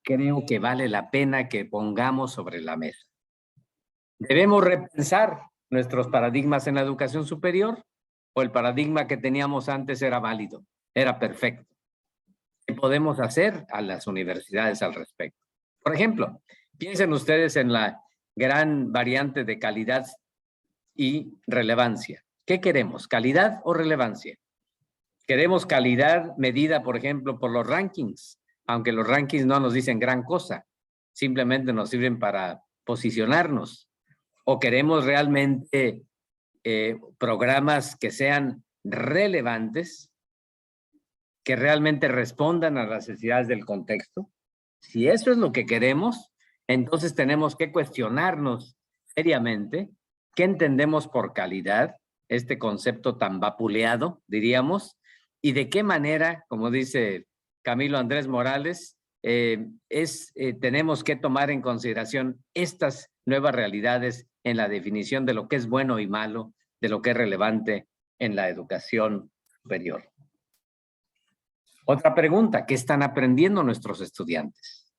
creo que vale la pena que pongamos sobre la mesa. ¿Debemos repensar nuestros paradigmas en la educación superior o el paradigma que teníamos antes era válido, era perfecto? ¿Qué podemos hacer a las universidades al respecto? Por ejemplo, piensen ustedes en la gran variante de calidad y relevancia. ¿Qué queremos? ¿Calidad o relevancia? Queremos calidad medida, por ejemplo, por los rankings, aunque los rankings no nos dicen gran cosa, simplemente nos sirven para posicionarnos. ¿O queremos realmente programas que sean relevantes, que realmente respondan a las necesidades del contexto? Si eso es lo que queremos, entonces tenemos que cuestionarnos seriamente qué entendemos por calidad, este concepto tan vapuleado, diríamos, y de qué manera, como dice Camilo Andrés Morales, tenemos que tomar en consideración estas nuevas realidades en la definición de lo que es bueno y malo, de lo que es relevante en la educación superior. Otra pregunta, ¿qué están aprendiendo nuestros estudiantes?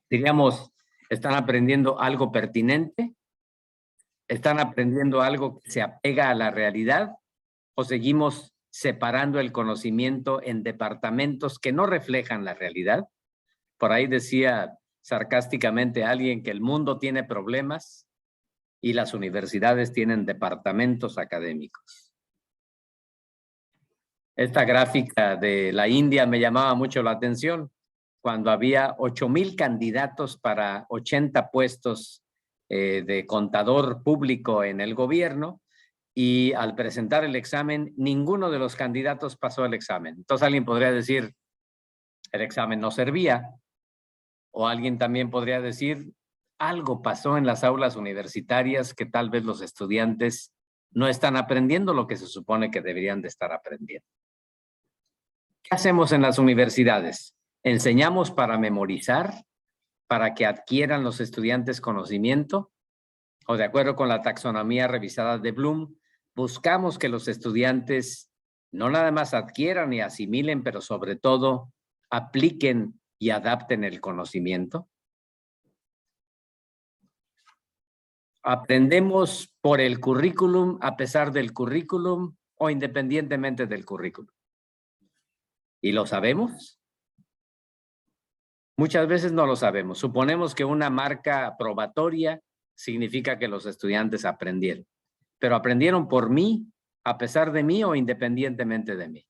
Diríamos, ¿están aprendiendo algo pertinente? ¿Están aprendiendo algo que se apega a la realidad? ¿O seguimos separando el conocimiento en departamentos que no reflejan la realidad? Por ahí decía sarcásticamente alguien que el mundo tiene problemas y las universidades tienen departamentos académicos. Esta gráfica de la India me llamaba mucho la atención cuando había 8,000 candidatos para 80 puestos de contador público en el gobierno y al presentar el examen, ninguno de los candidatos pasó el examen. Entonces alguien podría decir, el examen no servía, o alguien también podría decir, algo pasó en las aulas universitarias que tal vez los estudiantes no están aprendiendo lo que se supone que deberían de estar aprendiendo. ¿Qué hacemos en las universidades? ¿Enseñamos para memorizar, para que adquieran los estudiantes conocimiento? O de acuerdo con la taxonomía revisada de Bloom, buscamos que los estudiantes no nada más adquieran y asimilen, pero sobre todo apliquen y adapten el conocimiento. ¿Aprendemos por el currículum, a pesar del currículum o independientemente del currículum? ¿Y lo sabemos? Muchas veces no lo sabemos. Suponemos que una marca probatoria significa que los estudiantes aprendieron. Pero ¿aprendieron por mí, a pesar de mí o independientemente de mí?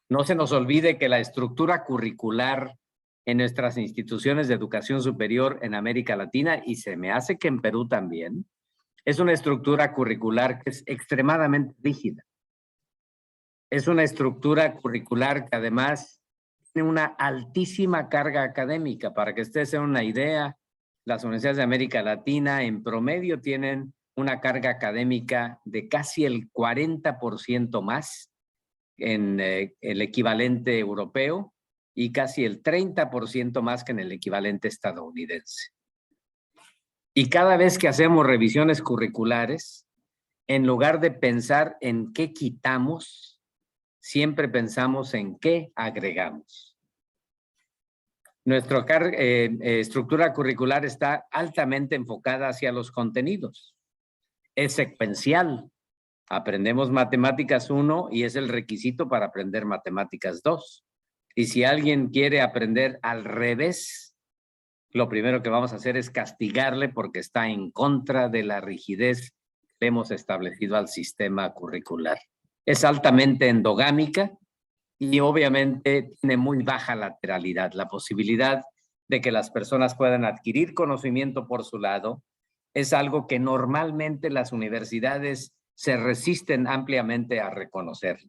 No se nos olvide que la estructura curricular en nuestras instituciones de educación superior en América Latina, y se me hace que en Perú también, es una estructura curricular que es extremadamente rígida. Es una estructura curricular que además tiene una altísima carga académica. Para que ustedes tengan una idea, las universidades de América Latina en promedio tienen una carga académica de casi el 40% más en el equivalente europeo y casi el 30% más que en el equivalente estadounidense. Y cada vez que hacemos revisiones curriculares, en lugar de pensar en qué quitamos, siempre pensamos en qué agregamos. Nuestra estructura curricular está altamente enfocada hacia los contenidos. Es secuencial. Aprendemos matemáticas 1 y es el requisito para aprender matemáticas 2. Y si alguien quiere aprender al revés, lo primero que vamos a hacer es castigarle porque está en contra de la rigidez que hemos establecido al sistema curricular. Es altamente endogámica y obviamente tiene muy baja lateralidad. La posibilidad de que las personas puedan adquirir conocimiento por su lado es algo que normalmente las universidades se resisten ampliamente a reconocer.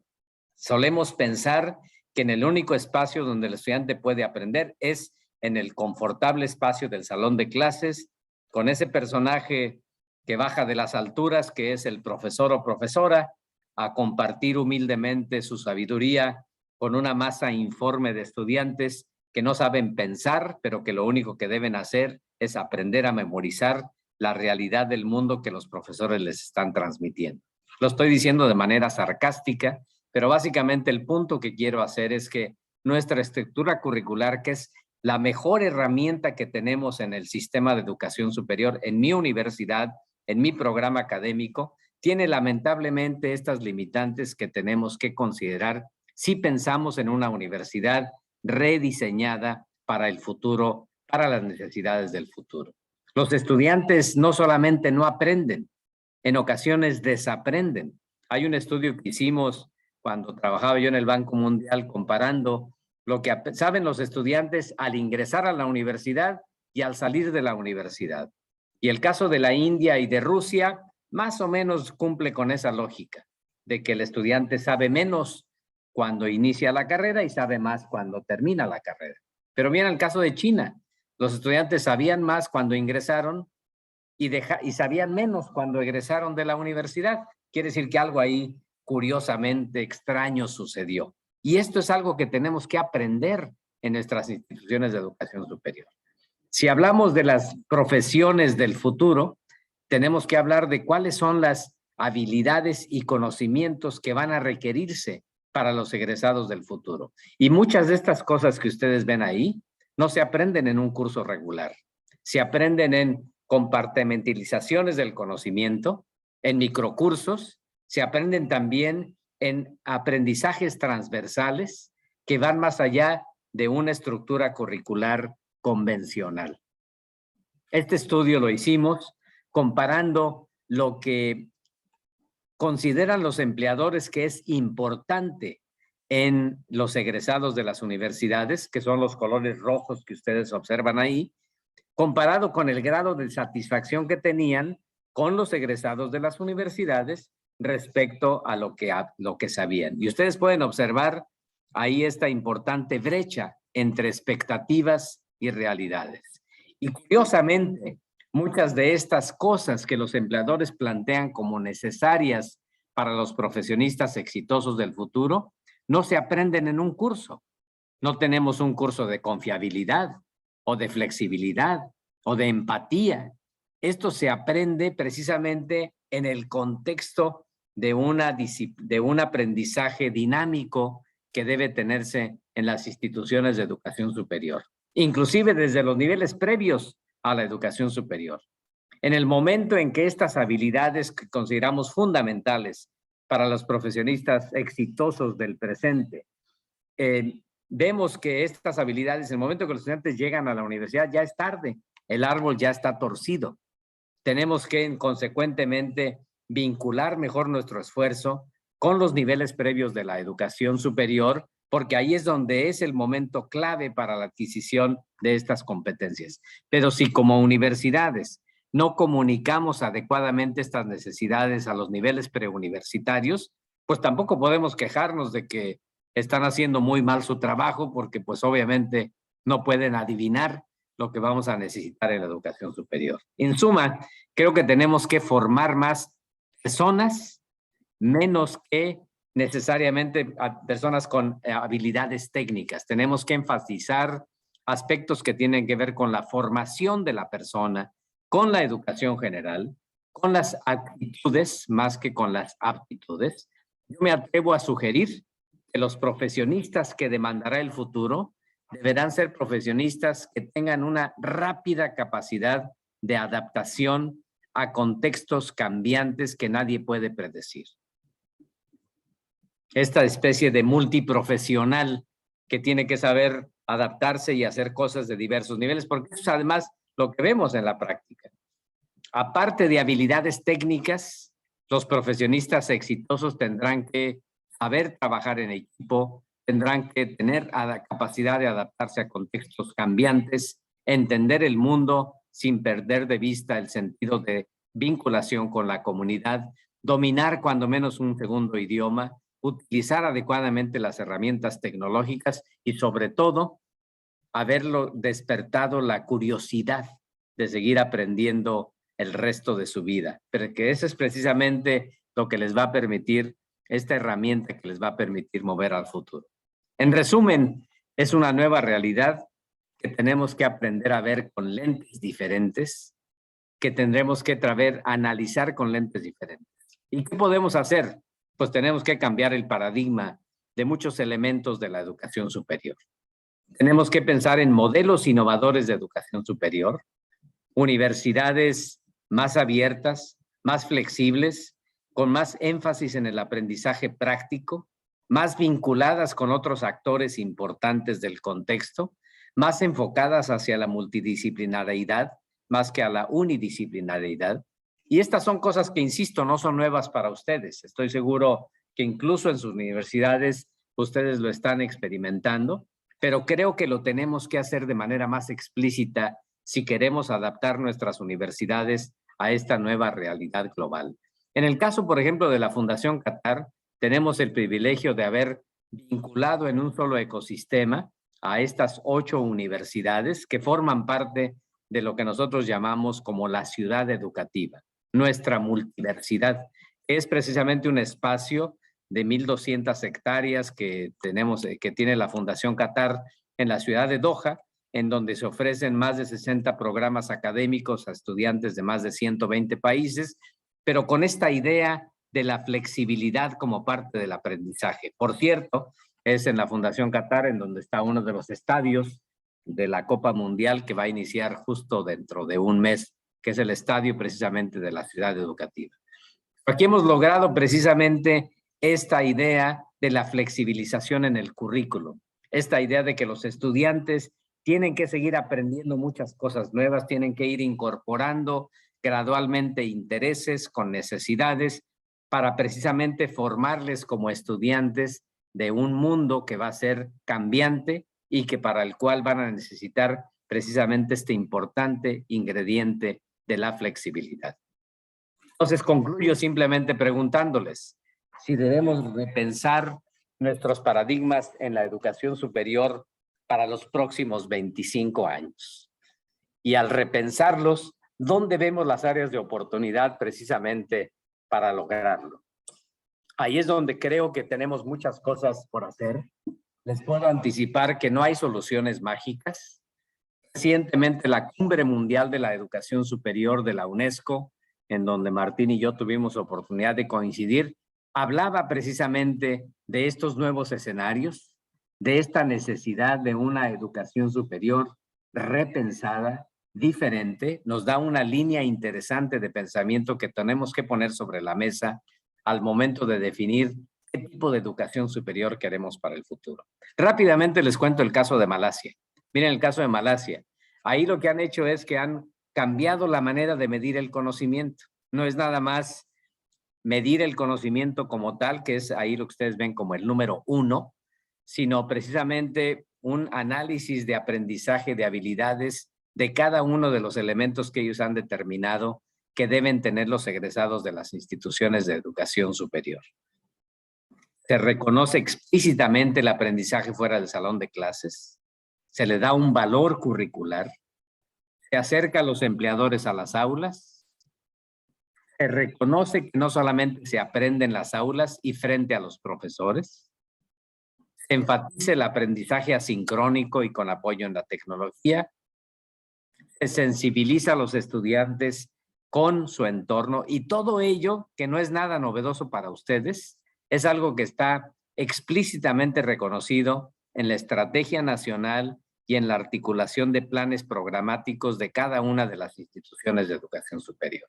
Solemos pensar que en el único espacio donde el estudiante puede aprender es en el confortable espacio del salón de clases, con ese personaje que baja de las alturas, que es el profesor o profesora, a compartir humildemente su sabiduría con una masa informe de estudiantes que no saben pensar, pero que lo único que deben hacer es aprender a memorizar la realidad del mundo que los profesores les están transmitiendo. Lo estoy diciendo de manera sarcástica, pero básicamente el punto que quiero hacer es que nuestra estructura curricular, que es la mejor herramienta que tenemos en el sistema de educación superior, en mi universidad, en mi programa académico, tiene lamentablemente estas limitantes que tenemos que considerar si pensamos en una universidad rediseñada para el futuro, para las necesidades del futuro. Los estudiantes no solamente no aprenden, en ocasiones desaprenden. Hay un estudio que hicimos cuando trabajaba yo en el Banco Mundial comparando lo que saben los estudiantes al ingresar a la universidad y al salir de la universidad. Y el caso de la India y de Rusia más o menos cumple con esa lógica, de que el estudiante sabe menos cuando inicia la carrera y sabe más cuando termina la carrera. Pero mira el caso de China. Los estudiantes sabían más cuando ingresaron y sabían menos cuando egresaron de la universidad. Quiere decir que algo ahí curiosamente extraño sucedió. Y esto es algo que tenemos que aprender en nuestras instituciones de educación superior. Si hablamos de las profesiones del futuro, tenemos que hablar de cuáles son las habilidades y conocimientos que van a requerirse para los egresados del futuro. Y muchas de estas cosas que ustedes ven ahí no se aprenden en un curso regular. Se aprenden en compartimentalizaciones del conocimiento, en microcursos, se aprenden también en aprendizajes transversales que van más allá de una estructura curricular convencional. Este estudio lo hicimos comparando lo que consideran los empleadores que es importante en los egresados de las universidades, que son los colores rojos que ustedes observan ahí, comparado con el grado de satisfacción que tenían con los egresados de las universidades respecto a lo que sabían. Y ustedes pueden observar ahí esta importante brecha entre expectativas y realidades. Y curiosamente, muchas de estas cosas que los empleadores plantean como necesarias para los profesionistas exitosos del futuro no se aprenden en un curso. No tenemos un curso de confiabilidad o de flexibilidad o de empatía. Esto se aprende precisamente en el contexto de un aprendizaje dinámico que debe tenerse en las instituciones de educación superior, inclusive desde los niveles previos a la educación superior. En el momento en que estas habilidades que consideramos fundamentales para los profesionistas exitosos del presente, vemos que estas habilidades, en el momento que los estudiantes llegan a la universidad, ya es tarde, el árbol ya está torcido. Tenemos que, consecuentemente, vincular mejor nuestro esfuerzo con los niveles previos de la educación superior, porque ahí es donde es el momento clave para la adquisición de estas competencias. Pero si como universidades no comunicamos adecuadamente estas necesidades a los niveles preuniversitarios, pues tampoco podemos quejarnos de que están haciendo muy mal su trabajo, porque pues obviamente no pueden adivinar lo que vamos a necesitar en la educación superior. En suma, creo que tenemos que formar más personas, menos que necesariamente a personas con habilidades técnicas. Tenemos que enfatizar aspectos que tienen que ver con la formación de la persona, con la educación general, con las actitudes más que con las aptitudes. Yo me atrevo a sugerir que los profesionistas que demandará el futuro deberán ser profesionistas que tengan una rápida capacidad de adaptación a contextos cambiantes que nadie puede predecir. Esta especie de multiprofesional que tiene que saber adaptarse y hacer cosas de diversos niveles, porque eso es además lo que vemos en la práctica. Aparte de habilidades técnicas, los profesionistas exitosos tendrán que saber trabajar en equipo, tendrán que tener la capacidad de adaptarse a contextos cambiantes, entender el mundo sin perder de vista el sentido de vinculación con la comunidad, dominar cuando menos un segundo idioma, utilizar adecuadamente las herramientas tecnológicas y sobre todo haberlo despertado la curiosidad de seguir aprendiendo el resto de su vida. Pero que eso es precisamente lo que les va a permitir, esta herramienta que les va a permitir mover al futuro. En resumen, es una nueva realidad que tenemos que aprender a ver con lentes diferentes, que tendremos que analizar con lentes diferentes. ¿Y qué podemos hacer? Pues tenemos que cambiar el paradigma de muchos elementos de la educación superior. Tenemos que pensar en modelos innovadores de educación superior, universidades más abiertas, más flexibles, con más énfasis en el aprendizaje práctico, más vinculadas con otros actores importantes del contexto, más enfocadas hacia la multidisciplinariedad, más que a la unidisciplinariedad. Y estas son cosas que, insisto, no son nuevas para ustedes. Estoy seguro que incluso en sus universidades ustedes lo están experimentando, pero creo que lo tenemos que hacer de manera más explícita si queremos adaptar nuestras universidades a esta nueva realidad global. En el caso, por ejemplo, de la Fundación Qatar, tenemos el privilegio de haber vinculado en un solo ecosistema a estas 8 universidades que forman parte de lo que nosotros llamamos como la ciudad educativa, nuestra multiversidad. Es precisamente un espacio de 1,200 hectáreas que tiene la Fundación Qatar en la ciudad de Doha, en donde se ofrecen más de 60 programas académicos a estudiantes de más de 120 países, pero con esta idea de la flexibilidad como parte del aprendizaje. Por cierto, es en la Fundación Qatar en donde está uno de los estadios de la Copa Mundial que va a iniciar justo dentro de un mes, que es el estadio precisamente de la ciudad educativa. Aquí hemos logrado precisamente esta idea de la flexibilización en el currículo, esta idea de que los estudiantes tienen que seguir aprendiendo muchas cosas nuevas, tienen que ir incorporando gradualmente intereses con necesidades para precisamente formarles como estudiantes de un mundo que va a ser cambiante y que para el cual van a necesitar precisamente este importante ingrediente de la flexibilidad. Entonces concluyo simplemente preguntándoles si debemos repensar nuestros paradigmas en la educación superior para los próximos 25 años. Y al repensarlos, ¿dónde vemos las áreas de oportunidad precisamente para lograrlo? Ahí es donde creo que tenemos muchas cosas por hacer. Les puedo anticipar que no hay soluciones mágicas. Recientemente la Cumbre Mundial de la Educación Superior de la UNESCO, en donde Martín y yo tuvimos oportunidad de coincidir, hablaba precisamente de estos nuevos escenarios, de esta necesidad de una educación superior repensada, diferente, nos da una línea interesante de pensamiento que tenemos que poner sobre la mesa al momento de definir qué tipo de educación superior queremos para el futuro. Rápidamente les cuento el caso de Malasia. Miren el caso de Malasia. Ahí lo que han hecho es que han cambiado la manera de medir el conocimiento. No es nada más medir el conocimiento como tal, que es ahí lo que ustedes ven como el número 1, sino precisamente un análisis de aprendizaje de habilidades de cada uno de los elementos que ellos han determinado que deben tener los egresados de las instituciones de educación superior. Se reconoce explícitamente el aprendizaje fuera del salón de clases. Se le da un valor curricular. Se acerca a los empleadores a las aulas. Se reconoce que no solamente se aprende en las aulas y frente a los profesores. Se enfatiza el aprendizaje asincrónico y con apoyo en la tecnología. Se sensibiliza a los estudiantes con su entorno y todo ello, que no es nada novedoso para ustedes, es algo que está explícitamente reconocido en la Estrategia Nacional y en la articulación de planes programáticos de cada una de las instituciones de educación superior.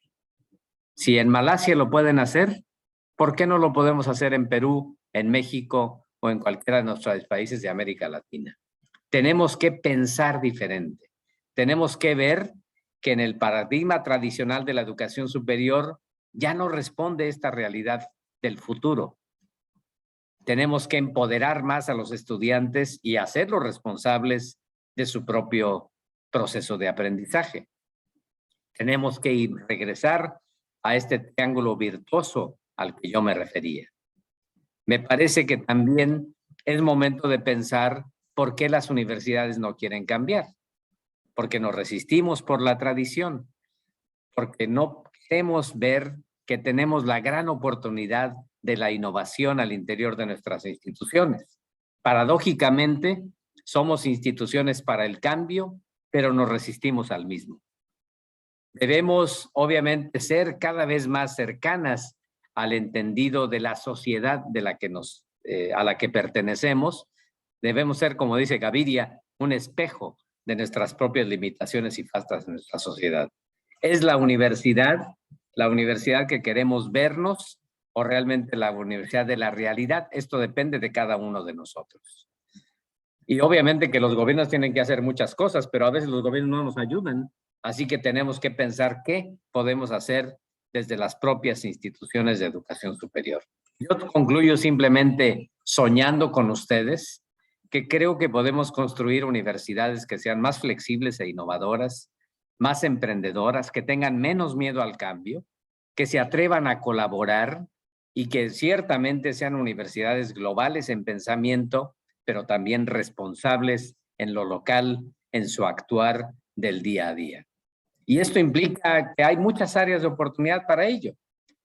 Si en Malasia lo pueden hacer, ¿por qué no lo podemos hacer en Perú, en México o en cualquiera de nuestros países de América Latina? Tenemos que pensar diferente. Tenemos que ver que en el paradigma tradicional de la educación superior ya no responde esta realidad del futuro. Tenemos que empoderar más a los estudiantes y hacerlos responsables de su propio proceso de aprendizaje. Tenemos que regresar a este triángulo virtuoso al que yo me refería. Me parece que también es momento de pensar por qué las universidades no quieren cambiar. Porque nos resistimos por la tradición, porque no queremos ver que tenemos la gran oportunidad de la innovación al interior de nuestras instituciones. Paradójicamente, somos instituciones para el cambio, pero nos resistimos al mismo. Debemos, obviamente, ser cada vez más cercanas al entendido de la sociedad de la que a la que pertenecemos. Debemos ser, como dice Gaviria, un espejo de nuestras propias limitaciones y faltas de nuestra sociedad. ¿Es la universidad que queremos vernos o realmente la universidad de la realidad? Esto depende de cada uno de nosotros. Y obviamente que los gobiernos tienen que hacer muchas cosas, pero a veces los gobiernos no nos ayudan. Así que tenemos que pensar qué podemos hacer desde las propias instituciones de educación superior. Yo concluyo simplemente soñando con ustedes que creo que podemos construir universidades que sean más flexibles e innovadoras, más emprendedoras, que tengan menos miedo al cambio, que se atrevan a colaborar y que ciertamente sean universidades globales en pensamiento, pero también responsables en lo local, en su actuar del día a día. Y esto implica que hay muchas áreas de oportunidad para ello.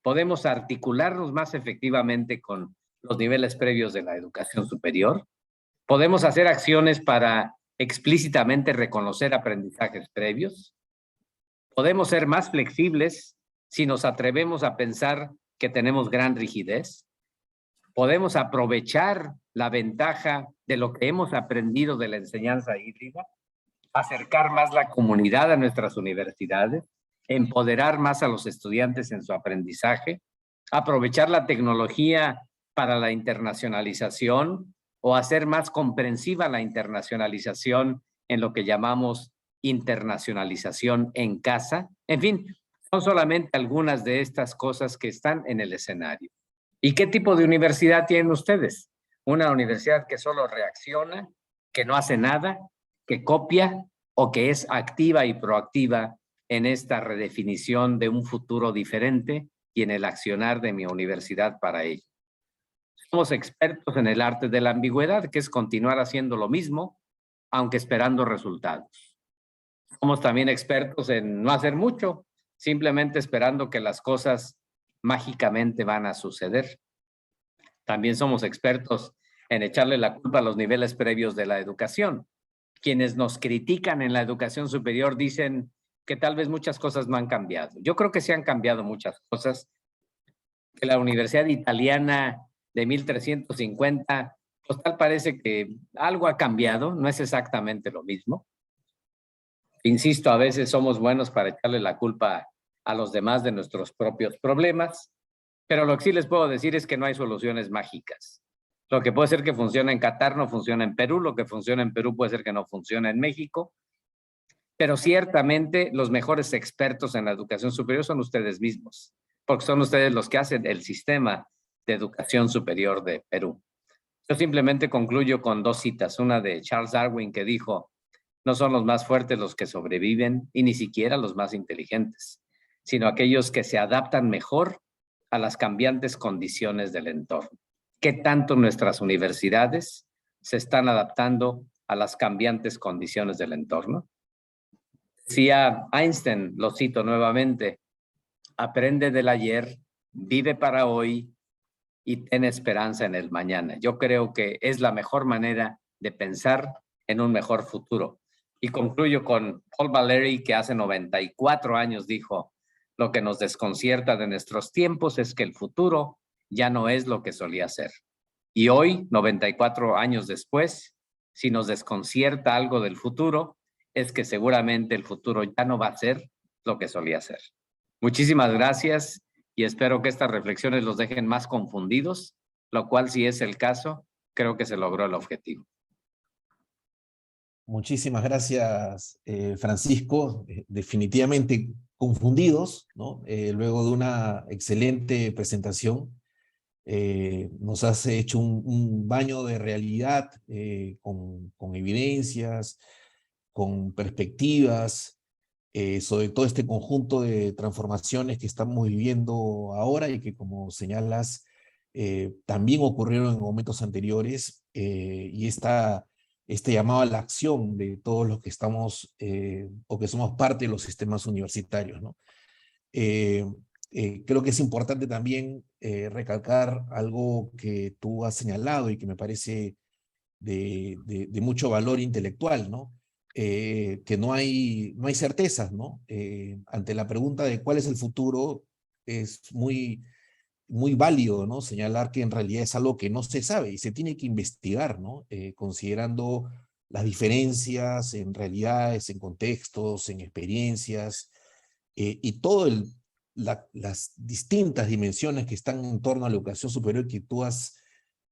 Podemos articularnos más efectivamente con los niveles previos de la educación superior. Podemos hacer acciones para explícitamente reconocer aprendizajes previos. Podemos ser más flexibles si nos atrevemos a pensar que tenemos gran rigidez. Podemos aprovechar la ventaja de lo que hemos aprendido de la enseñanza híbrida, acercar más la comunidad a nuestras universidades, empoderar más a los estudiantes en su aprendizaje, aprovechar la tecnología para la internacionalización o hacer más comprensiva la internacionalización en lo que llamamos internacionalización en casa. En fin, son solamente algunas de estas cosas que están en el escenario. ¿Y qué tipo de universidad tienen ustedes? ¿Una universidad que solo reacciona, que no hace nada, que copia o que es activa y proactiva en esta redefinición de un futuro diferente y en el accionar de mi universidad para ello? Somos expertos en el arte de la ambigüedad, que es continuar haciendo lo mismo, aunque esperando resultados. Somos también expertos en no hacer mucho, simplemente esperando que las cosas mágicamente van a suceder. También somos expertos en echarle la culpa a los niveles previos de la educación. Quienes nos critican en la educación superior dicen que tal vez muchas cosas no han cambiado. Yo creo que sí han cambiado muchas cosas. Que la Universidad Italiana de 1350, pues tal parece que algo ha cambiado, no es exactamente lo mismo. Insisto, a veces somos buenos para echarle la culpa a los demás de nuestros propios problemas, pero lo que sí les puedo decir es que no hay soluciones mágicas. Lo que puede ser que funcione en Qatar no funciona en Perú, lo que funciona en Perú puede ser que no funcione en México, pero ciertamente los mejores expertos en la educación superior son ustedes mismos, porque son ustedes los que hacen el sistema de educación superior de Perú. Yo simplemente concluyo con dos citas, una de Charles Darwin que dijo: no son los más fuertes los que sobreviven y ni siquiera los más inteligentes, sino aquellos que se adaptan mejor a las cambiantes condiciones del entorno. qué tanto nuestras universidades se están adaptando a las cambiantes condiciones del entorno. Decía Einstein, lo cito nuevamente, aprende del ayer, vive para hoy y ten esperanza en el mañana. Yo creo que es la mejor manera de pensar en un mejor futuro. Y concluyo con Paul Valéry, que hace 94 años dijo, lo que nos desconcierta de nuestros tiempos es que el futuro ya no es lo que solía ser. Y hoy, 94 años después, si nos desconcierta algo del futuro, es que seguramente el futuro ya no va a ser lo que solía ser. Muchísimas gracias y espero que estas reflexiones los dejen más confundidos, lo cual, si es el caso, creo que se logró el objetivo. Muchísimas gracias, Francisco. Definitivamente confundidos, ¿no? Luego de una excelente presentación. Nos has hecho un baño de realidad con evidencias, con perspectivas, sobre todo este conjunto de transformaciones que estamos viviendo ahora y que, como señalas, también ocurrieron en momentos anteriores, y este llamado a la acción de todos los que estamos o que somos parte de los sistemas universitarios, ¿no? Creo que es importante también recalcar algo que tú has señalado y que me parece de mucho valor intelectual, ¿no? Que no hay certezas, ¿no? Ante la pregunta de cuál es el futuro, es muy válido, ¿no? Señalar que en realidad es algo que no se sabe y se tiene que investigar, ¿no? Considerando las diferencias en realidades, en contextos, en experiencias, y todo las distintas dimensiones que están en torno a la educación superior que tú has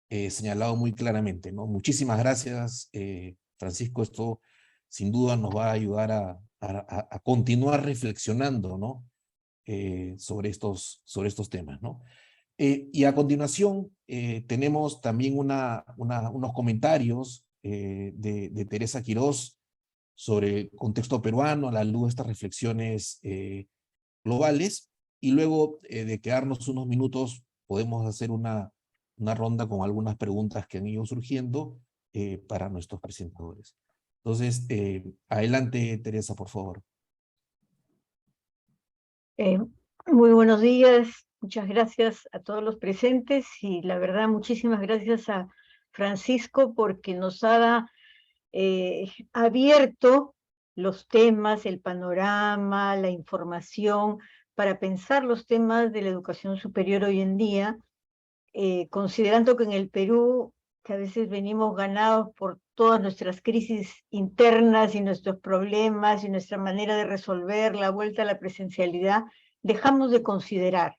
señalado muy claramente, ¿no? Muchísimas gracias, Francisco. Esto sin duda nos va a ayudar a continuar reflexionando, ¿no? Sobre estos temas, ¿no? Y a continuación tenemos también unos comentarios de Teresa Quirós sobre el contexto peruano a la luz de estas reflexiones globales, y luego de quedarnos unos minutos podemos hacer una ronda con algunas preguntas que han ido surgiendo para nuestros presentadores. Entonces, adelante, Teresa, por favor. Muy buenos días, muchas gracias a todos los presentes y la verdad muchísimas gracias a Francisco porque nos ha abierto los temas, el panorama, la información para pensar los temas de la educación superior hoy en día, considerando que en el Perú, que a veces venimos ganados por todas nuestras crisis internas y nuestros problemas y nuestra manera de resolver la vuelta a la presencialidad, dejamos de considerar,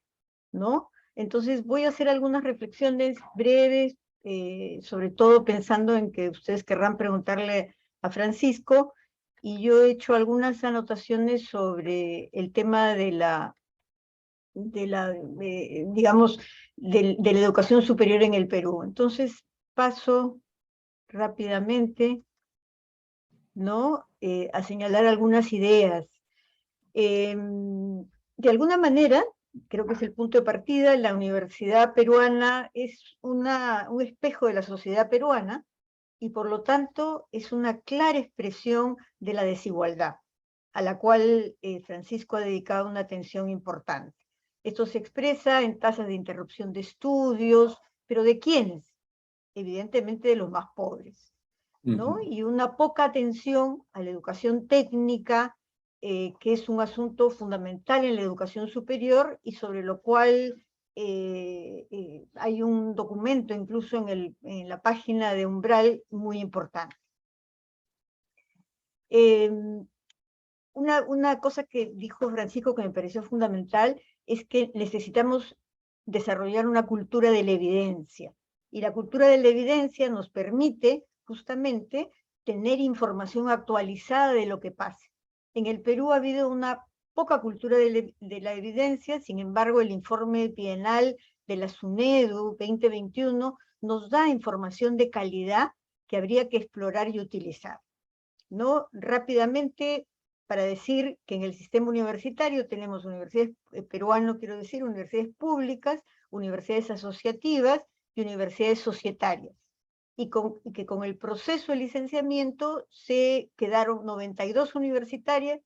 ¿no? Entonces voy a hacer algunas reflexiones breves, sobre todo pensando en que ustedes querrán preguntarle a Francisco, y yo he hecho algunas anotaciones sobre el tema de la digamos, de la educación superior en el Perú. Entonces paso rápidamente, ¿no? A señalar algunas ideas. De alguna manera, creo que es el punto de partida, la universidad peruana es un espejo de la sociedad peruana y por lo tanto es una clara expresión de la desigualdad, a la cual Francisco ha dedicado una atención importante. Esto se expresa en tasas de interrupción de estudios, pero ¿de quiénes? Evidentemente de los más pobres, ¿no? Y una poca atención a la educación técnica, que es un asunto fundamental en la educación superior y sobre lo cual hay un documento incluso en la página de Umbral muy importante. Una cosa que dijo Francisco que me pareció fundamental es que necesitamos desarrollar una cultura de la evidencia. Y la cultura de la evidencia nos permite justamente tener información actualizada de lo que pasa. En el Perú ha habido una poca cultura de la evidencia, sin embargo el informe bienal de la SUNEDU 2021 nos da información de calidad que habría que explorar y utilizar, ¿no? Rápidamente, para decir que en el sistema universitario tenemos universidades peruanas, quiero decir, universidades públicas, universidades asociativas y universidades societarias, y que con el proceso de licenciamiento se quedaron 92 universidades,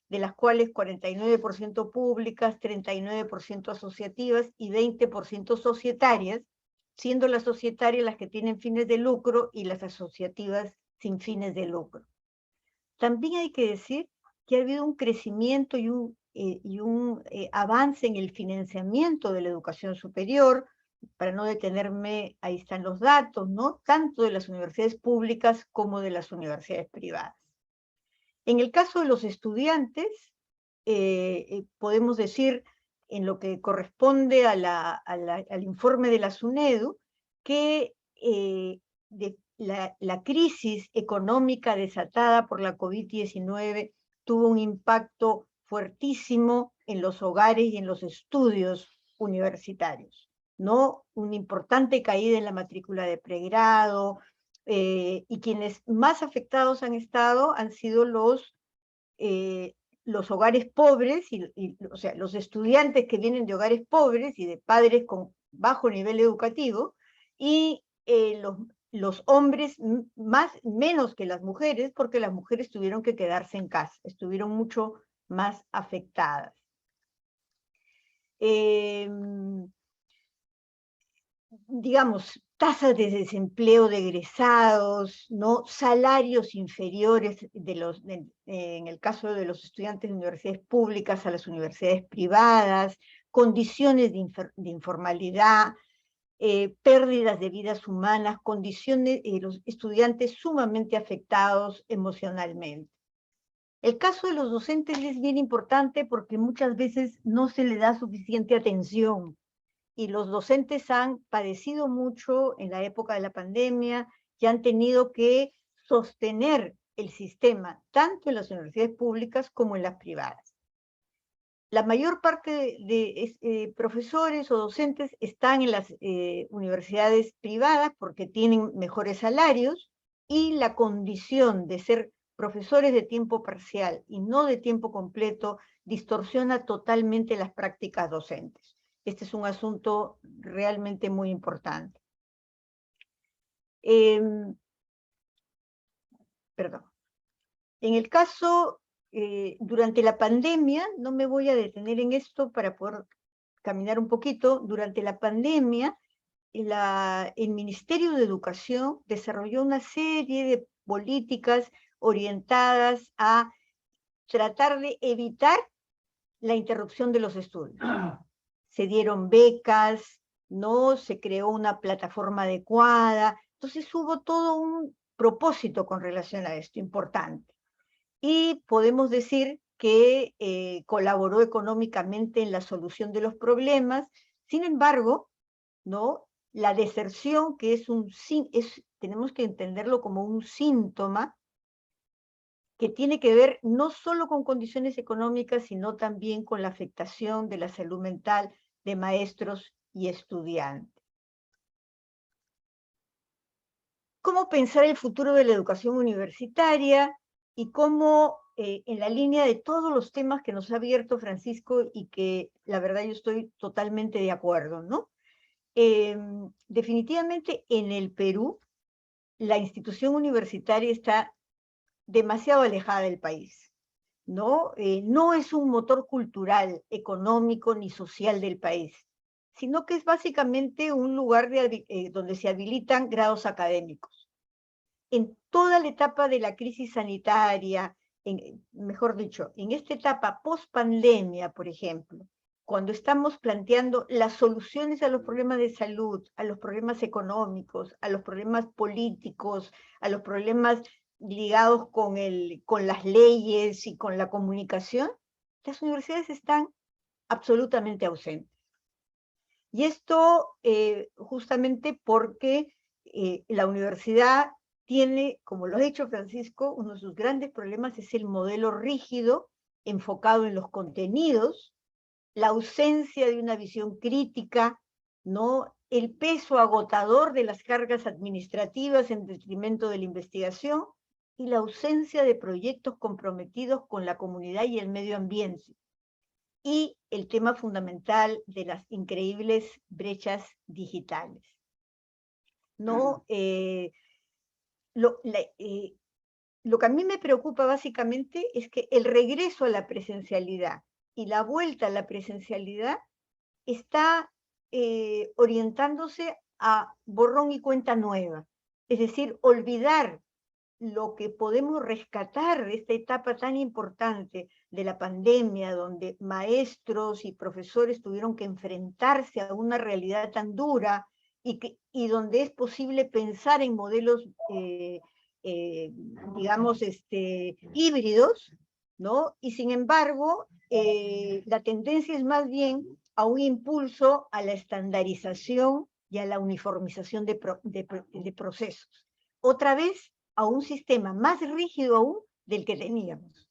de las cuales 49% públicas, 39% asociativas y 20% societarias, siendo las societarias las que tienen fines de lucro y las asociativas sin fines de lucro. También hay que decir que ha habido un crecimiento y un avance en el financiamiento de la educación superior. Para no detenerme, ahí están los datos, ¿no? Tanto de las universidades públicas como de las universidades privadas. En el caso de los estudiantes, podemos decir, en lo que corresponde al informe de la SUNEDU, que la crisis económica desatada por la COVID-19 tuvo un impacto fuertísimo en los hogares y en los estudios universitarios, ¿no? Una importante caída en la matrícula de pregrado, y quienes más afectados han estado han sido los hogares pobres, o sea, los estudiantes que vienen de hogares pobres y de padres con bajo nivel educativo, y los hombres menos que las mujeres, porque las mujeres tuvieron que quedarse en casa, estuvieron mucho más afectadas. Digamos, tasas de desempleo de egresados, ¿no? Salarios inferiores en el caso de los estudiantes de universidades públicas a las universidades privadas, condiciones de informalidad, pérdidas de vidas humanas, condiciones, los estudiantes sumamente afectados emocionalmente. El caso de los docentes es bien importante porque muchas veces no se le da suficiente atención, y los docentes han padecido mucho en la época de la pandemia y han tenido que sostener el sistema, tanto en las universidades públicas como en las privadas. La mayor parte de profesores o docentes están en las universidades privadas porque tienen mejores salarios, y la condición de ser profesores de tiempo parcial y no de tiempo completo distorsiona totalmente las prácticas docentes. Este es un asunto realmente muy importante. Perdón. En el caso, durante la pandemia, no me voy a detener en esto para poder caminar un poquito, durante la pandemia, el Ministerio de Educación desarrolló una serie de políticas orientadas a tratar de evitar la interrupción de los estudios. Se dieron becas, ¿no? Se creó una plataforma adecuada. Entonces hubo todo un propósito con relación a esto, importante. Y podemos decir que colaboró económicamente en la solución de los problemas. Sin embargo, ¿no? La deserción, que tenemos que entenderlo como un síntoma que tiene que ver no solo con condiciones económicas, sino también con la afectación de la salud mental de maestros y estudiantes. ¿Cómo pensar el futuro de la educación universitaria? Y cómo, en la línea de todos los temas que nos ha abierto Francisco, y que la verdad yo estoy totalmente de acuerdo, ¿no? Definitivamente en el Perú, la institución universitaria está demasiado alejada del país, ¿no? No es un motor cultural, económico ni social del país, sino que es básicamente un lugar donde se habilitan grados académicos. En toda la etapa de la crisis sanitaria, mejor dicho, en esta etapa post-pandemia, por ejemplo, cuando estamos planteando las soluciones a los problemas de salud, a los problemas económicos, a los problemas políticos, a los problemas ligados con las leyes y con la comunicación, las universidades están absolutamente ausentes. Y esto justamente porque la universidad tiene, como lo ha dicho Francisco, uno de sus grandes problemas es el modelo rígido, enfocado en los contenidos, la ausencia de una visión crítica, ¿no? El peso agotador de las cargas administrativas en detrimento de la investigación, y la ausencia de proyectos comprometidos con la comunidad y el medio ambiente. y el tema fundamental de las increíbles brechas digitales. ¿No? Lo que a mí me preocupa básicamente es que el regreso a la presencialidad y la vuelta a la presencialidad está orientándose a borrón y cuenta nueva. Es decir, olvidar lo que podemos rescatar de esta etapa tan importante de la pandemia, donde maestros y profesores tuvieron que enfrentarse a una realidad tan dura y donde es posible pensar en modelos, digamos, híbridos, ¿no? Y sin embargo, la tendencia es más bien a un impulso a la estandarización y a la uniformización de procesos. Otra vez, a un sistema más rígido aún del que teníamos.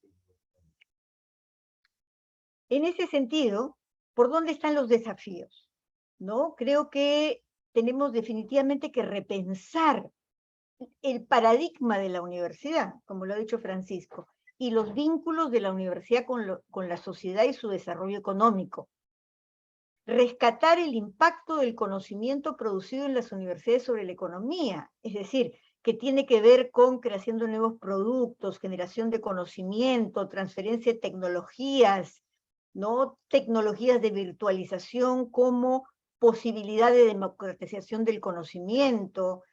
En ese sentido, ¿por dónde están los desafíos? ¿No? Creo que tenemos definitivamente que repensar el paradigma de la universidad, como lo ha dicho Francisco, y los vínculos de la universidad con la sociedad y su desarrollo económico. Rescatar el impacto del conocimiento producido en las universidades sobre la economía, es decir, que tiene que ver con creación de nuevos productos, generación de conocimiento, transferencia de tecnologías, ¿no? Tecnologías de virtualización como posibilidad de democratización del conocimiento,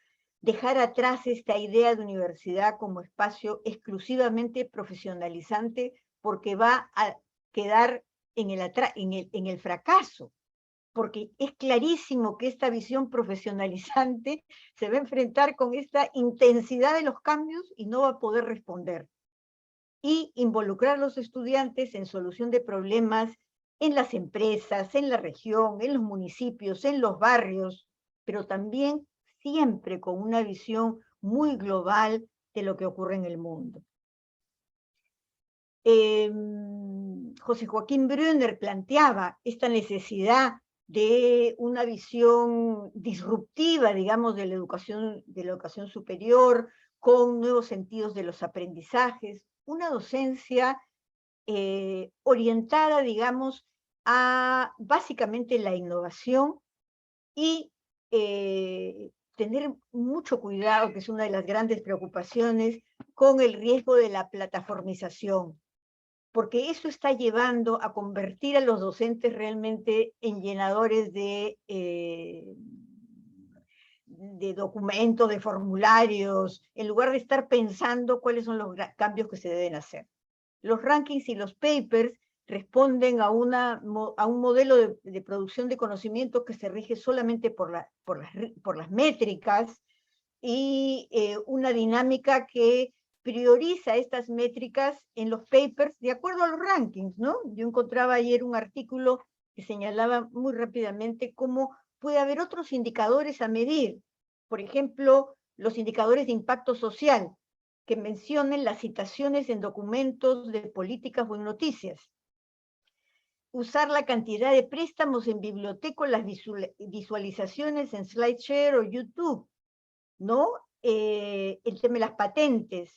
dejar atrás esta idea de universidad como espacio exclusivamente profesionalizante porque va a quedar en el fracaso, porque es clarísimo que esta visión profesionalizante se va a enfrentar con esta intensidad de los cambios y no va a poder responder. Y involucrar a los estudiantes en solución de problemas en las empresas, en la región, en los municipios, en los barrios, pero también siempre con una visión muy global de lo que ocurre en el mundo. José Joaquín Brunner planteaba esta necesidad de una visión disruptiva, digamos, de la educación superior, con nuevos sentidos de los aprendizajes, una docencia orientada, digamos, a básicamente la innovación y tener mucho cuidado, que es una de las grandes preocupaciones, con el riesgo de la plataformización, porque eso está llevando a convertir a los docentes realmente en llenadores de documentos, de formularios, en lugar de estar pensando cuáles son los cambios que se deben hacer. Los rankings y los papers responden a un modelo de producción de conocimiento que se rige solamente por las métricas y una dinámica que prioriza estas métricas en los papers de acuerdo a los rankings, ¿no? Yo encontraba ayer un artículo que señalaba muy rápidamente cómo puede haber otros indicadores a medir. Por ejemplo, los indicadores de impacto social, que mencionen las citaciones en documentos de políticas o en noticias. Usar la cantidad de préstamos en biblioteca, las visualizaciones en SlideShare o YouTube, ¿no? El tema de las patentes,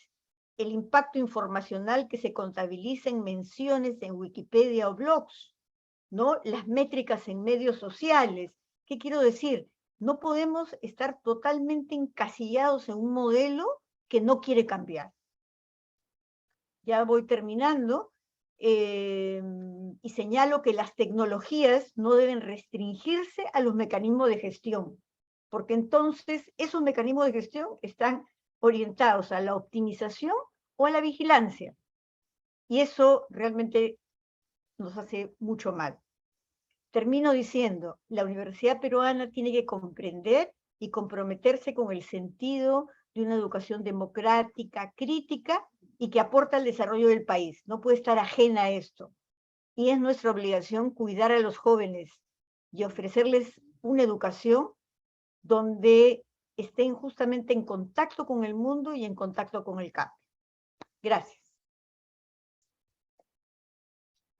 el impacto informacional que se contabiliza en menciones en Wikipedia o blogs, ¿no? Las métricas en medios sociales. ¿Qué quiero decir? No podemos estar totalmente encasillados en un modelo que no quiere cambiar. Ya voy terminando. Y señalo que las tecnologías no deben restringirse a los mecanismos de gestión, porque entonces esos mecanismos de gestión están orientados a la optimización o a la vigilancia, y eso realmente nos hace mucho mal. Termino diciendo, la Universidad Peruana tiene que comprender y comprometerse con el sentido de una educación democrática, crítica, y que aporta al desarrollo del país. No puede estar ajena a esto. Y es nuestra obligación cuidar a los jóvenes y ofrecerles una educación donde estén justamente en contacto con el mundo y en contacto con el cambio. Gracias.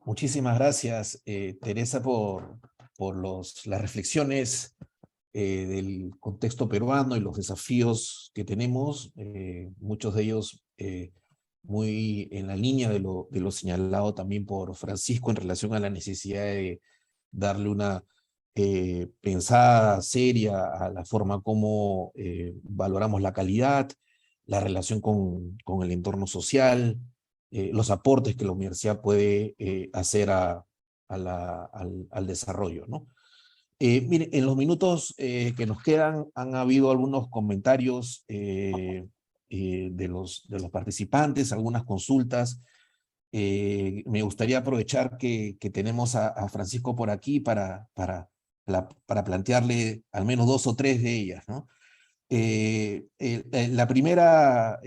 Muchísimas gracias, Teresa, por las reflexiones del contexto peruano y los desafíos que tenemos. Muchos de ellos muy en la línea de lo señalado también por Francisco en relación a la necesidad de darle una pensada seria a la forma como valoramos la calidad, la relación con el entorno social, los aportes que la universidad puede hacer al desarrollo, ¿no? Mire, en los minutos que nos quedan han habido algunos comentarios de los participantes, algunas consultas. Me gustaría aprovechar que tenemos a Francisco por aquí para plantearle al menos 2 o 3 de ellas, ¿no? La primera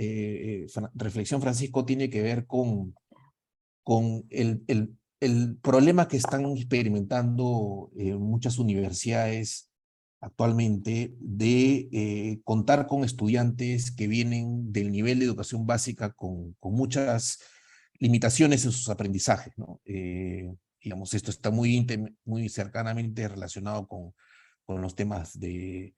reflexión, Francisco, tiene que ver con el problema que están experimentando muchas universidades actualmente de contar con estudiantes que vienen del nivel de educación básica con muchas limitaciones en sus aprendizajes, ¿no? Digamos, esto está muy cercanamente relacionado con los temas de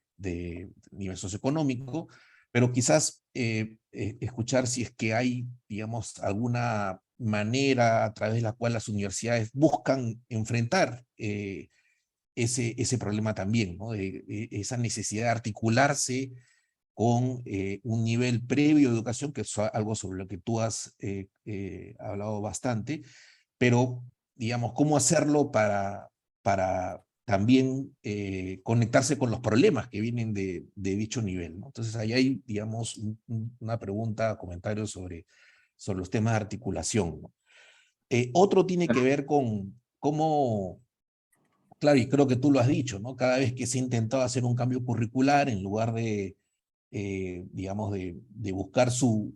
nivel socioeconómico, pero quizás escuchar si es que hay, digamos, alguna manera a través de la cual las universidades buscan enfrentar ese problema también, ¿no? De esa necesidad de articularse con un nivel previo de educación, que es algo sobre lo que tú has hablado bastante, pero, digamos, cómo hacerlo para también conectarse con los problemas que vienen de dicho nivel, ¿no? Entonces, ahí hay, digamos, una pregunta, comentario sobre los temas de articulación, ¿no? Otro tiene que ver con cómo, claro, y creo que tú lo has dicho, ¿no? Cada vez que se ha intentado hacer un cambio curricular, en lugar de digamos, de buscar su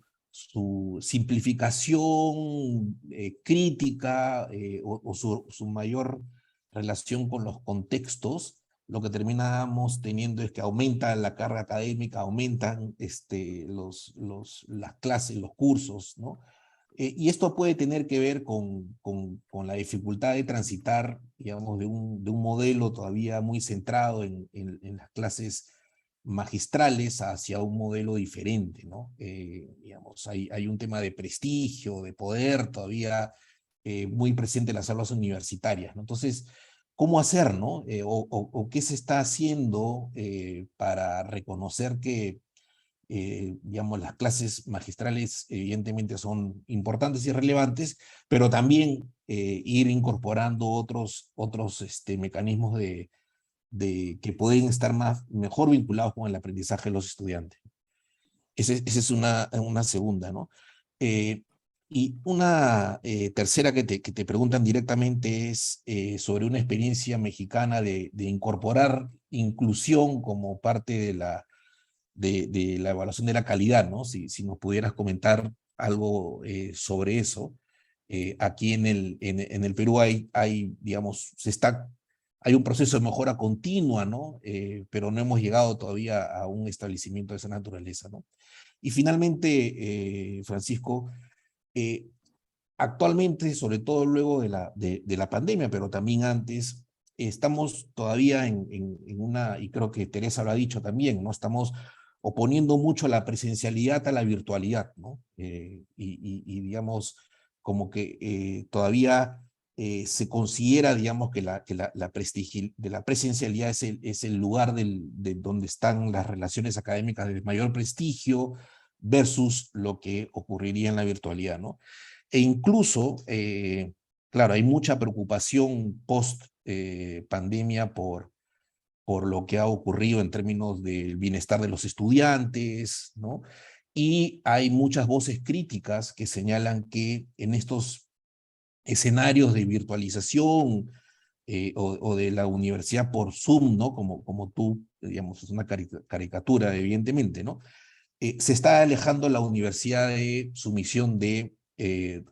simplificación crítica o su mayor relación con los contextos, lo que terminamos teniendo es que aumenta la carga académica, aumentan las clases, los cursos, ¿no? Y esto puede tener que ver con la dificultad de transitar, digamos, de un modelo todavía muy centrado en las clases magistrales hacia un modelo diferente, ¿no? Digamos, hay un tema de prestigio, de poder todavía muy presente en las aulas universitarias, ¿no? Entonces, ¿cómo hacer, no? O qué se está haciendo para reconocer que, digamos, las clases magistrales evidentemente son importantes y relevantes, pero también ir incorporando otros mecanismos que pueden estar mejor vinculados con el aprendizaje de los estudiantes? Esa es una segunda, ¿no? Y una tercera que te preguntan directamente es sobre una experiencia mexicana de incorporar inclusión como parte de la evaluación de la calidad, ¿no? Si nos pudieras comentar algo sobre eso. Aquí en el Perú digamos, hay un proceso de mejora continua, ¿no? Pero no hemos llegado todavía a un establecimiento de esa naturaleza, ¿no? Y finalmente, Francisco, eh, actualmente, sobre todo luego de la pandemia, pero también antes, estamos todavía en una, y creo que Teresa lo ha dicho también, ¿no? Estamos oponiendo mucho la presencialidad a la virtualidad, ¿no? Y digamos, como que todavía se considera, digamos, que de la presencialidad es el lugar de donde están las relaciones académicas de mayor prestigio versus lo que ocurriría en la virtualidad, ¿no? E incluso, claro, hay mucha preocupación post pandemia por lo que ha ocurrido en términos del bienestar de los estudiantes, ¿no? Y hay muchas voces críticas que señalan que en estos escenarios de virtualización o de la universidad por Zoom, ¿no? Como tú, digamos, es una caricatura, evidentemente, ¿no? Se está alejando la universidad de su misión de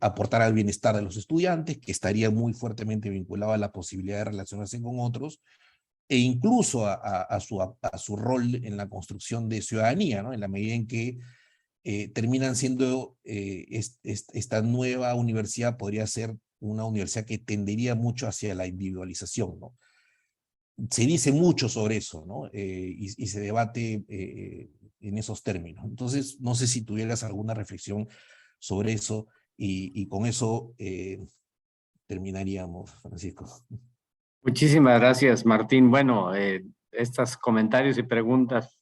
aportar al bienestar de los estudiantes, que estaría muy fuertemente vinculado a la posibilidad de relacionarse con otros, e incluso a su rol en la construcción de ciudadanía, ¿no? En la medida en que terminan siendo, esta nueva universidad podría ser una universidad que tendería mucho hacia la individualización, ¿no? Se dice mucho sobre eso, ¿no? Y se debate en esos términos. Entonces, no sé si tuvieras alguna reflexión sobre eso, y con eso terminaríamos, Francisco. Muchísimas gracias, Martín. Bueno, estos comentarios y preguntas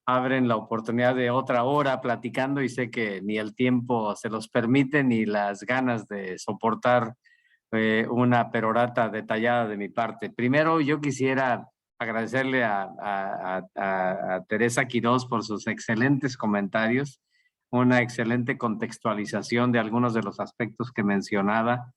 abren la oportunidad de otra hora platicando y sé que ni el tiempo se los permite ni las ganas de soportar una perorata detallada de mi parte. Primero, yo quisiera agradecerle a Teresa Quirós por sus excelentes comentarios, una excelente contextualización de algunos de los aspectos que mencionaba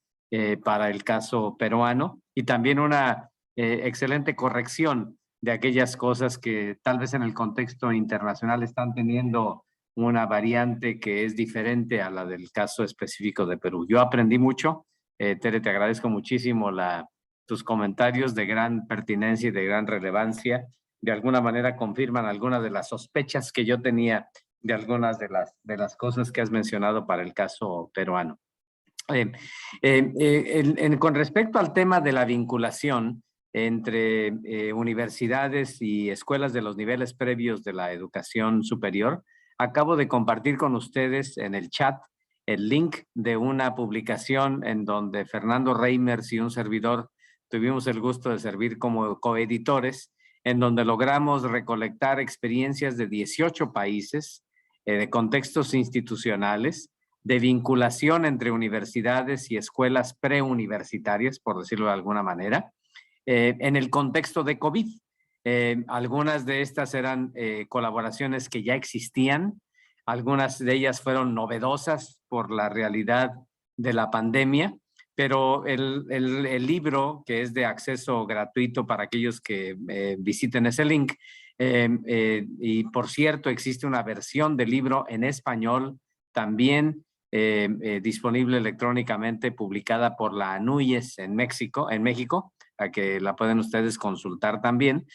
para el caso peruano y también una excelente corrección de aquellas cosas que tal vez en el contexto internacional están teniendo una variante que es diferente a la del caso específico de Perú. Yo aprendí mucho. Tere, te agradezco muchísimo tus comentarios de gran pertinencia y de gran relevancia. De alguna manera confirman algunas de las sospechas que yo tenía de algunas de las cosas que has mencionado para el caso peruano. Con respecto al tema de la vinculación entre universidades y escuelas de los niveles previos de la educación superior, acabo de compartir con ustedes en el chat el link de una publicación en donde Fernando Reimers y un servidor tuvimos el gusto de servir como coeditores, en donde logramos recolectar experiencias de 18 países, de contextos institucionales, de vinculación entre universidades y escuelas preuniversitarias, por decirlo de alguna manera, en el contexto de COVID. Algunas de estas eran colaboraciones que ya existían, algunas de ellas fueron novedosas por la realidad de la pandemia, pero el libro, que es de acceso gratuito para aquellos que visiten ese link, y por cierto existe una versión del libro en español también disponible electrónicamente, publicada por la ANUYES en México, a que la pueden ustedes consultar también.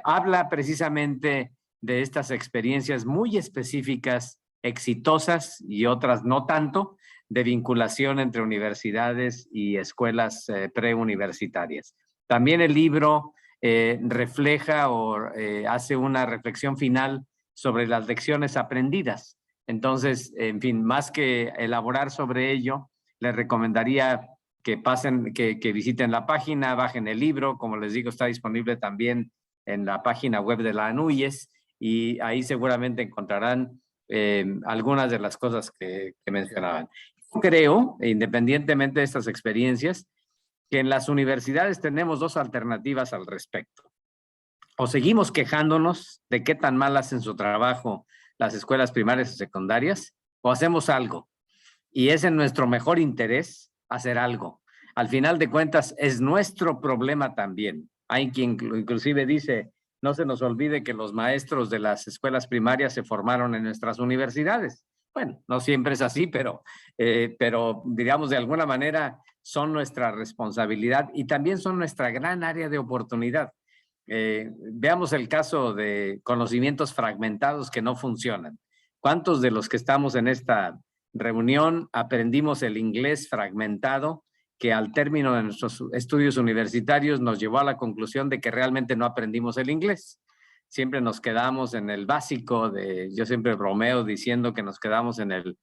Habla precisamente de estas experiencias muy específicas, exitosas y otras no tanto, de vinculación entre universidades y escuelas preuniversitarias. También el libro refleja o hace una reflexión final sobre las lecciones aprendidas. Entonces, en fin, más que elaborar sobre ello, les recomendaría que pasen, que visiten la página, bajen el libro. Como les digo, está disponible también en la página web de la ANUYES y ahí seguramente encontrarán algunas de las cosas que mencionaban. Yo creo, independientemente de estas experiencias, que en las universidades tenemos dos alternativas al respecto. O seguimos quejándonos de qué tan mal hacen su trabajo las escuelas primarias y secundarias, o hacemos algo. Y es en nuestro mejor interés hacer algo. Al final de cuentas, es nuestro problema también. Hay quien inclusive dice, no se nos olvide que los maestros de las escuelas primarias se formaron en nuestras universidades. Bueno, no siempre es así, pero digamos de alguna manera son nuestra responsabilidad y también son nuestra gran área de oportunidad. Veamos el caso de conocimientos fragmentados que no funcionan. ¿Cuántos de los que estamos en esta reunión aprendimos el inglés fragmentado que al término de nuestros estudios universitarios nos llevó a la conclusión de que realmente no aprendimos el inglés? Siempre nos quedamos en el básico yo siempre bromeo diciendo que nos quedamos en el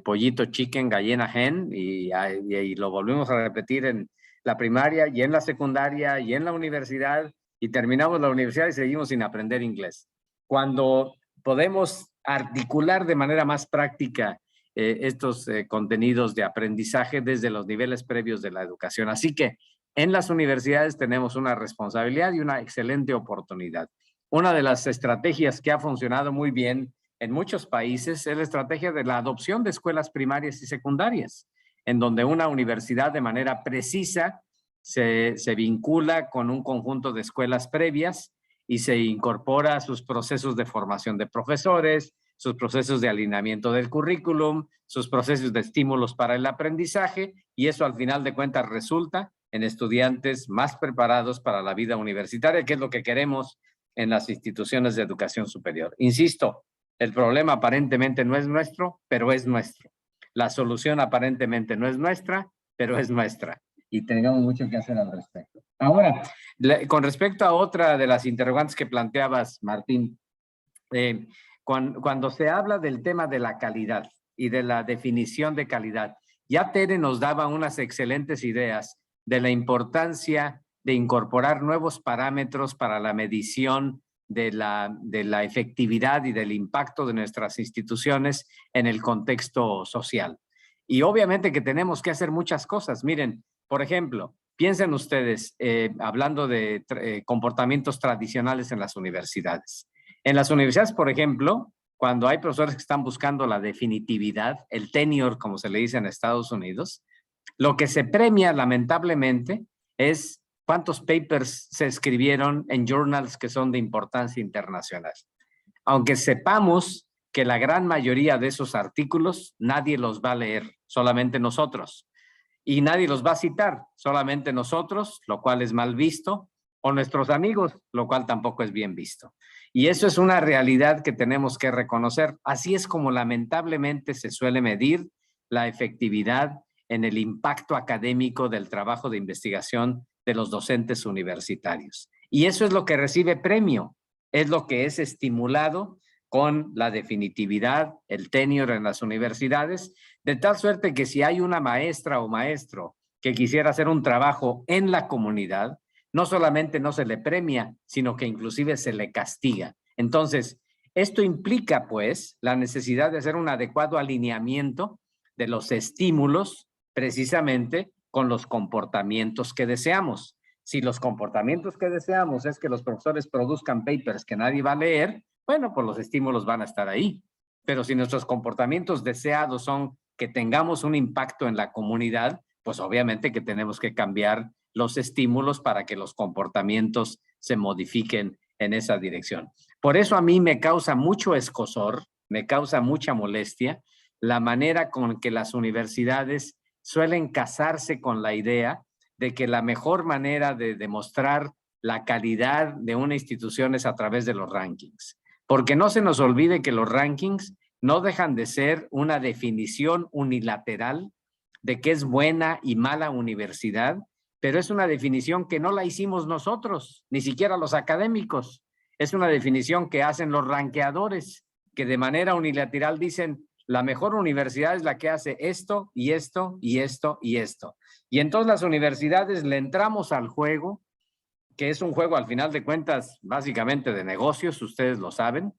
pollito, chicken, gallina, hen y lo volvimos a repetir en la primaria y en la secundaria y en la universidad y terminamos la universidad y seguimos sin aprender inglés. Cuando podemos articular de manera más práctica estos contenidos de aprendizaje desde los niveles previos de la educación. Así que en las universidades tenemos una responsabilidad y una excelente oportunidad. Una de las estrategias que ha funcionado muy bien en muchos países es la estrategia de la adopción de escuelas primarias y secundarias, en donde una universidad de manera precisa se vincula con un conjunto de escuelas previas y se incorpora a sus procesos de formación de profesores, sus procesos de alineamiento del currículum, sus procesos de estímulos para el aprendizaje, y eso al final de cuentas resulta en estudiantes más preparados para la vida universitaria, que es lo que queremos en las instituciones de educación superior. Insisto, el problema aparentemente no es nuestro, pero es nuestro. La solución aparentemente no es nuestra, pero es nuestra. Y tenemos mucho que hacer al respecto. Ahora, con respecto a otra de las interrogantes que planteabas, Martín, cuando se habla del tema de la calidad, y de la definición de calidad. Ya Tere nos daba unas excelentes ideas de la importancia de incorporar nuevos parámetros para la medición de la efectividad y del impacto de nuestras instituciones en el contexto social. Y obviamente que tenemos que hacer muchas cosas. Miren, por ejemplo, piensen ustedes, hablando de comportamientos tradicionales en las universidades. En las universidades, por ejemplo, cuando hay profesores que están buscando la definitividad, el tenure, como se le dice en Estados Unidos, lo que se premia, lamentablemente, es cuántos papers se escribieron en journals que son de importancia internacional. Aunque sepamos que la gran mayoría de esos artículos nadie los va a leer, solamente nosotros. Y nadie los va a citar, solamente nosotros, lo cual es mal visto, o nuestros amigos, lo cual tampoco es bien visto. Y eso es una realidad que tenemos que reconocer. Así es como lamentablemente se suele medir la efectividad en el impacto académico del trabajo de investigación de los docentes universitarios. Y eso es lo que recibe premio, es lo que es estimulado con la definitividad, el tenure en las universidades, de tal suerte que si hay una maestra o maestro que quisiera hacer un trabajo en la comunidad, no solamente no se le premia, sino que inclusive se le castiga. Entonces, esto implica, pues, la necesidad de hacer un adecuado alineamiento de los estímulos, precisamente, con los comportamientos que deseamos. Si los comportamientos que deseamos es que los profesores produzcan papers que nadie va a leer, bueno, pues los estímulos van a estar ahí. Pero si nuestros comportamientos deseados son que tengamos un impacto en la comunidad, pues obviamente que tenemos que cambiar los estímulos para que los comportamientos se modifiquen en esa dirección. Por eso a mí me causa mucho escozor, me causa mucha molestia la manera con que las universidades suelen casarse con la idea de que la mejor manera de demostrar la calidad de una institución es a través de los rankings. Porque no se nos olvide que los rankings no dejan de ser una definición unilateral de qué es buena y mala universidad, pero es una definición que no la hicimos nosotros, ni siquiera los académicos. Es una definición que hacen los ranqueadores, que de manera unilateral dicen la mejor universidad es la que hace esto y esto y esto y esto. Y entonces las universidades le entramos al juego, que es un juego al final de cuentas básicamente de negocios, ustedes lo saben,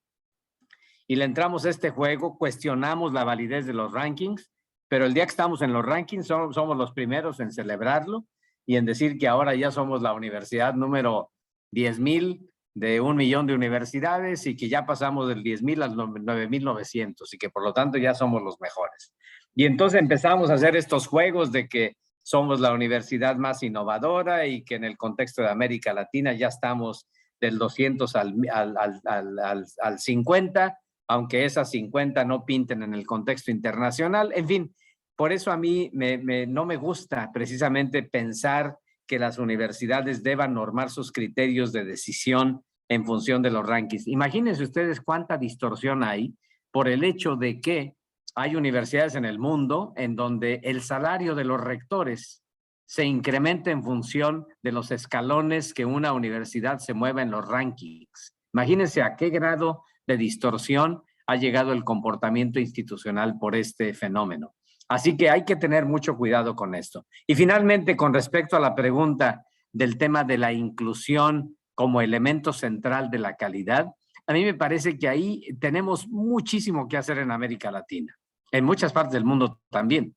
y le entramos a este juego, cuestionamos la validez de los rankings, pero el día que estamos en los rankings somos los primeros en celebrarlo y en decir que ahora ya somos la universidad número 10,000 de 1 millón de universidades y que ya pasamos del 10,000 al 9,900 y que por lo tanto ya somos los mejores. Y entonces empezamos a hacer estos juegos de que somos la universidad más innovadora y que en el contexto de América Latina ya estamos del 200 al 50, aunque esas 50 no pinten en el contexto internacional. En fin, por eso a mí no me gusta precisamente pensar que las universidades deban normar sus criterios de decisión en función de los rankings. Imagínense ustedes cuánta distorsión hay por el hecho de que hay universidades en el mundo en donde el salario de los rectores se incrementa en función de los escalones que una universidad se mueva en los rankings. Imagínense a qué grado de distorsión ha llegado el comportamiento institucional por este fenómeno. Así que hay que tener mucho cuidado con esto. Y finalmente, con respecto a la pregunta del tema de la inclusión como elemento central de la calidad, a mí me parece que ahí tenemos muchísimo que hacer en América Latina, en muchas partes del mundo también.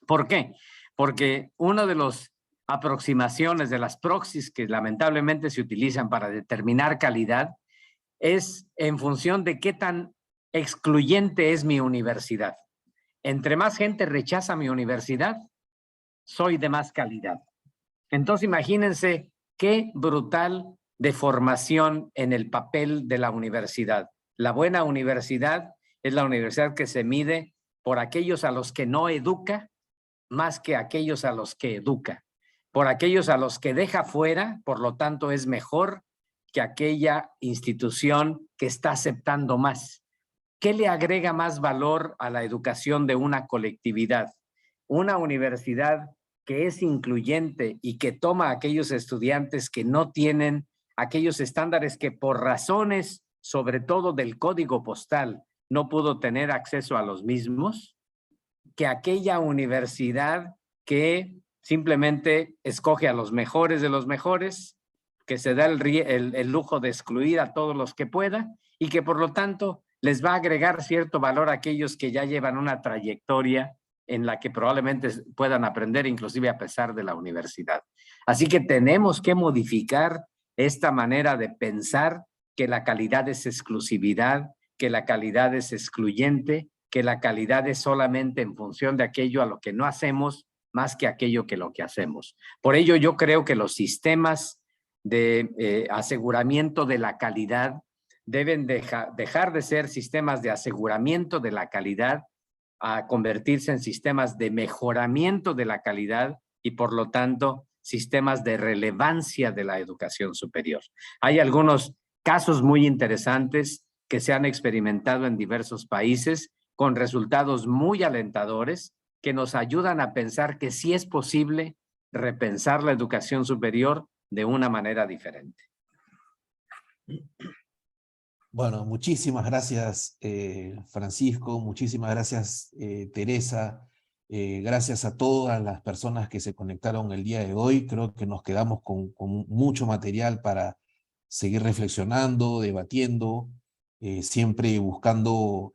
¿Por qué? Porque una de las aproximaciones de las proxies que lamentablemente se utilizan para determinar calidad es en función de qué tan excluyente es mi universidad. Entre más gente rechaza mi universidad, soy de más calidad. Entonces imagínense qué brutal deformación en el papel de la universidad. La buena universidad es la universidad que se mide por aquellos a los que no educa más que aquellos a los que educa. Por aquellos a los que deja fuera, por lo tanto es mejor que aquella institución que está aceptando más. ¿Qué le agrega más valor a la educación de una colectividad? Una universidad que es incluyente y que toma a aquellos estudiantes que no tienen aquellos estándares que por razones, sobre todo del código postal, no pudo tener acceso a los mismos, que aquella universidad que simplemente escoge a los mejores de los mejores, que se da el lujo de excluir a todos los que pueda y que por lo tanto les va a agregar cierto valor a aquellos que ya llevan una trayectoria en la que probablemente puedan aprender inclusive a pesar de la universidad. Así que tenemos que modificar esta manera de pensar que la calidad es exclusividad, que la calidad es excluyente, que la calidad es solamente en función de aquello a lo que no hacemos más que aquello que lo que hacemos. Por ello yo creo que los sistemas de aseguramiento de la calidad deben dejar de ser sistemas de aseguramiento de la calidad a convertirse en sistemas de mejoramiento de la calidad y por lo tanto sistemas de relevancia de la educación superior. Hay algunos casos muy interesantes que se han experimentado en diversos países con resultados muy alentadores que nos ayudan a pensar que sí es posible repensar la educación superior de una manera diferente. Bueno, muchísimas gracias, Francisco, muchísimas gracias, Teresa, gracias a todas las personas que se conectaron el día de hoy. Creo que nos quedamos con mucho material para seguir reflexionando, debatiendo, siempre buscando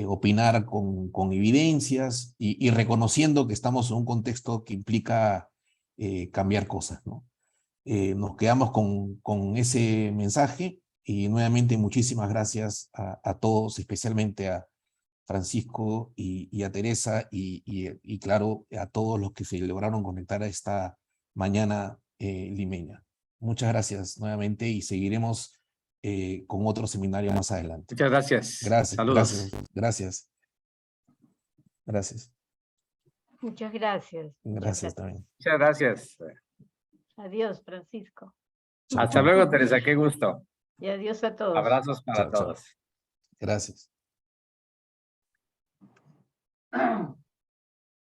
opinar con evidencias y reconociendo que estamos en un contexto que implica cambiar cosas, ¿no? Nos quedamos con ese mensaje. Y nuevamente muchísimas gracias a todos, especialmente a Francisco y a Teresa y claro, a todos los que se lograron conectar a esta mañana limeña. Muchas gracias nuevamente y seguiremos con otro seminario más adelante. Muchas gracias. Gracias. Saludos. Gracias. Gracias. Muchas gracias. Gracias también. Muchas gracias. Adiós, Francisco. Hasta luego, Teresa. Qué gusto. Y adiós a todos. Abrazos para todos. Gracias.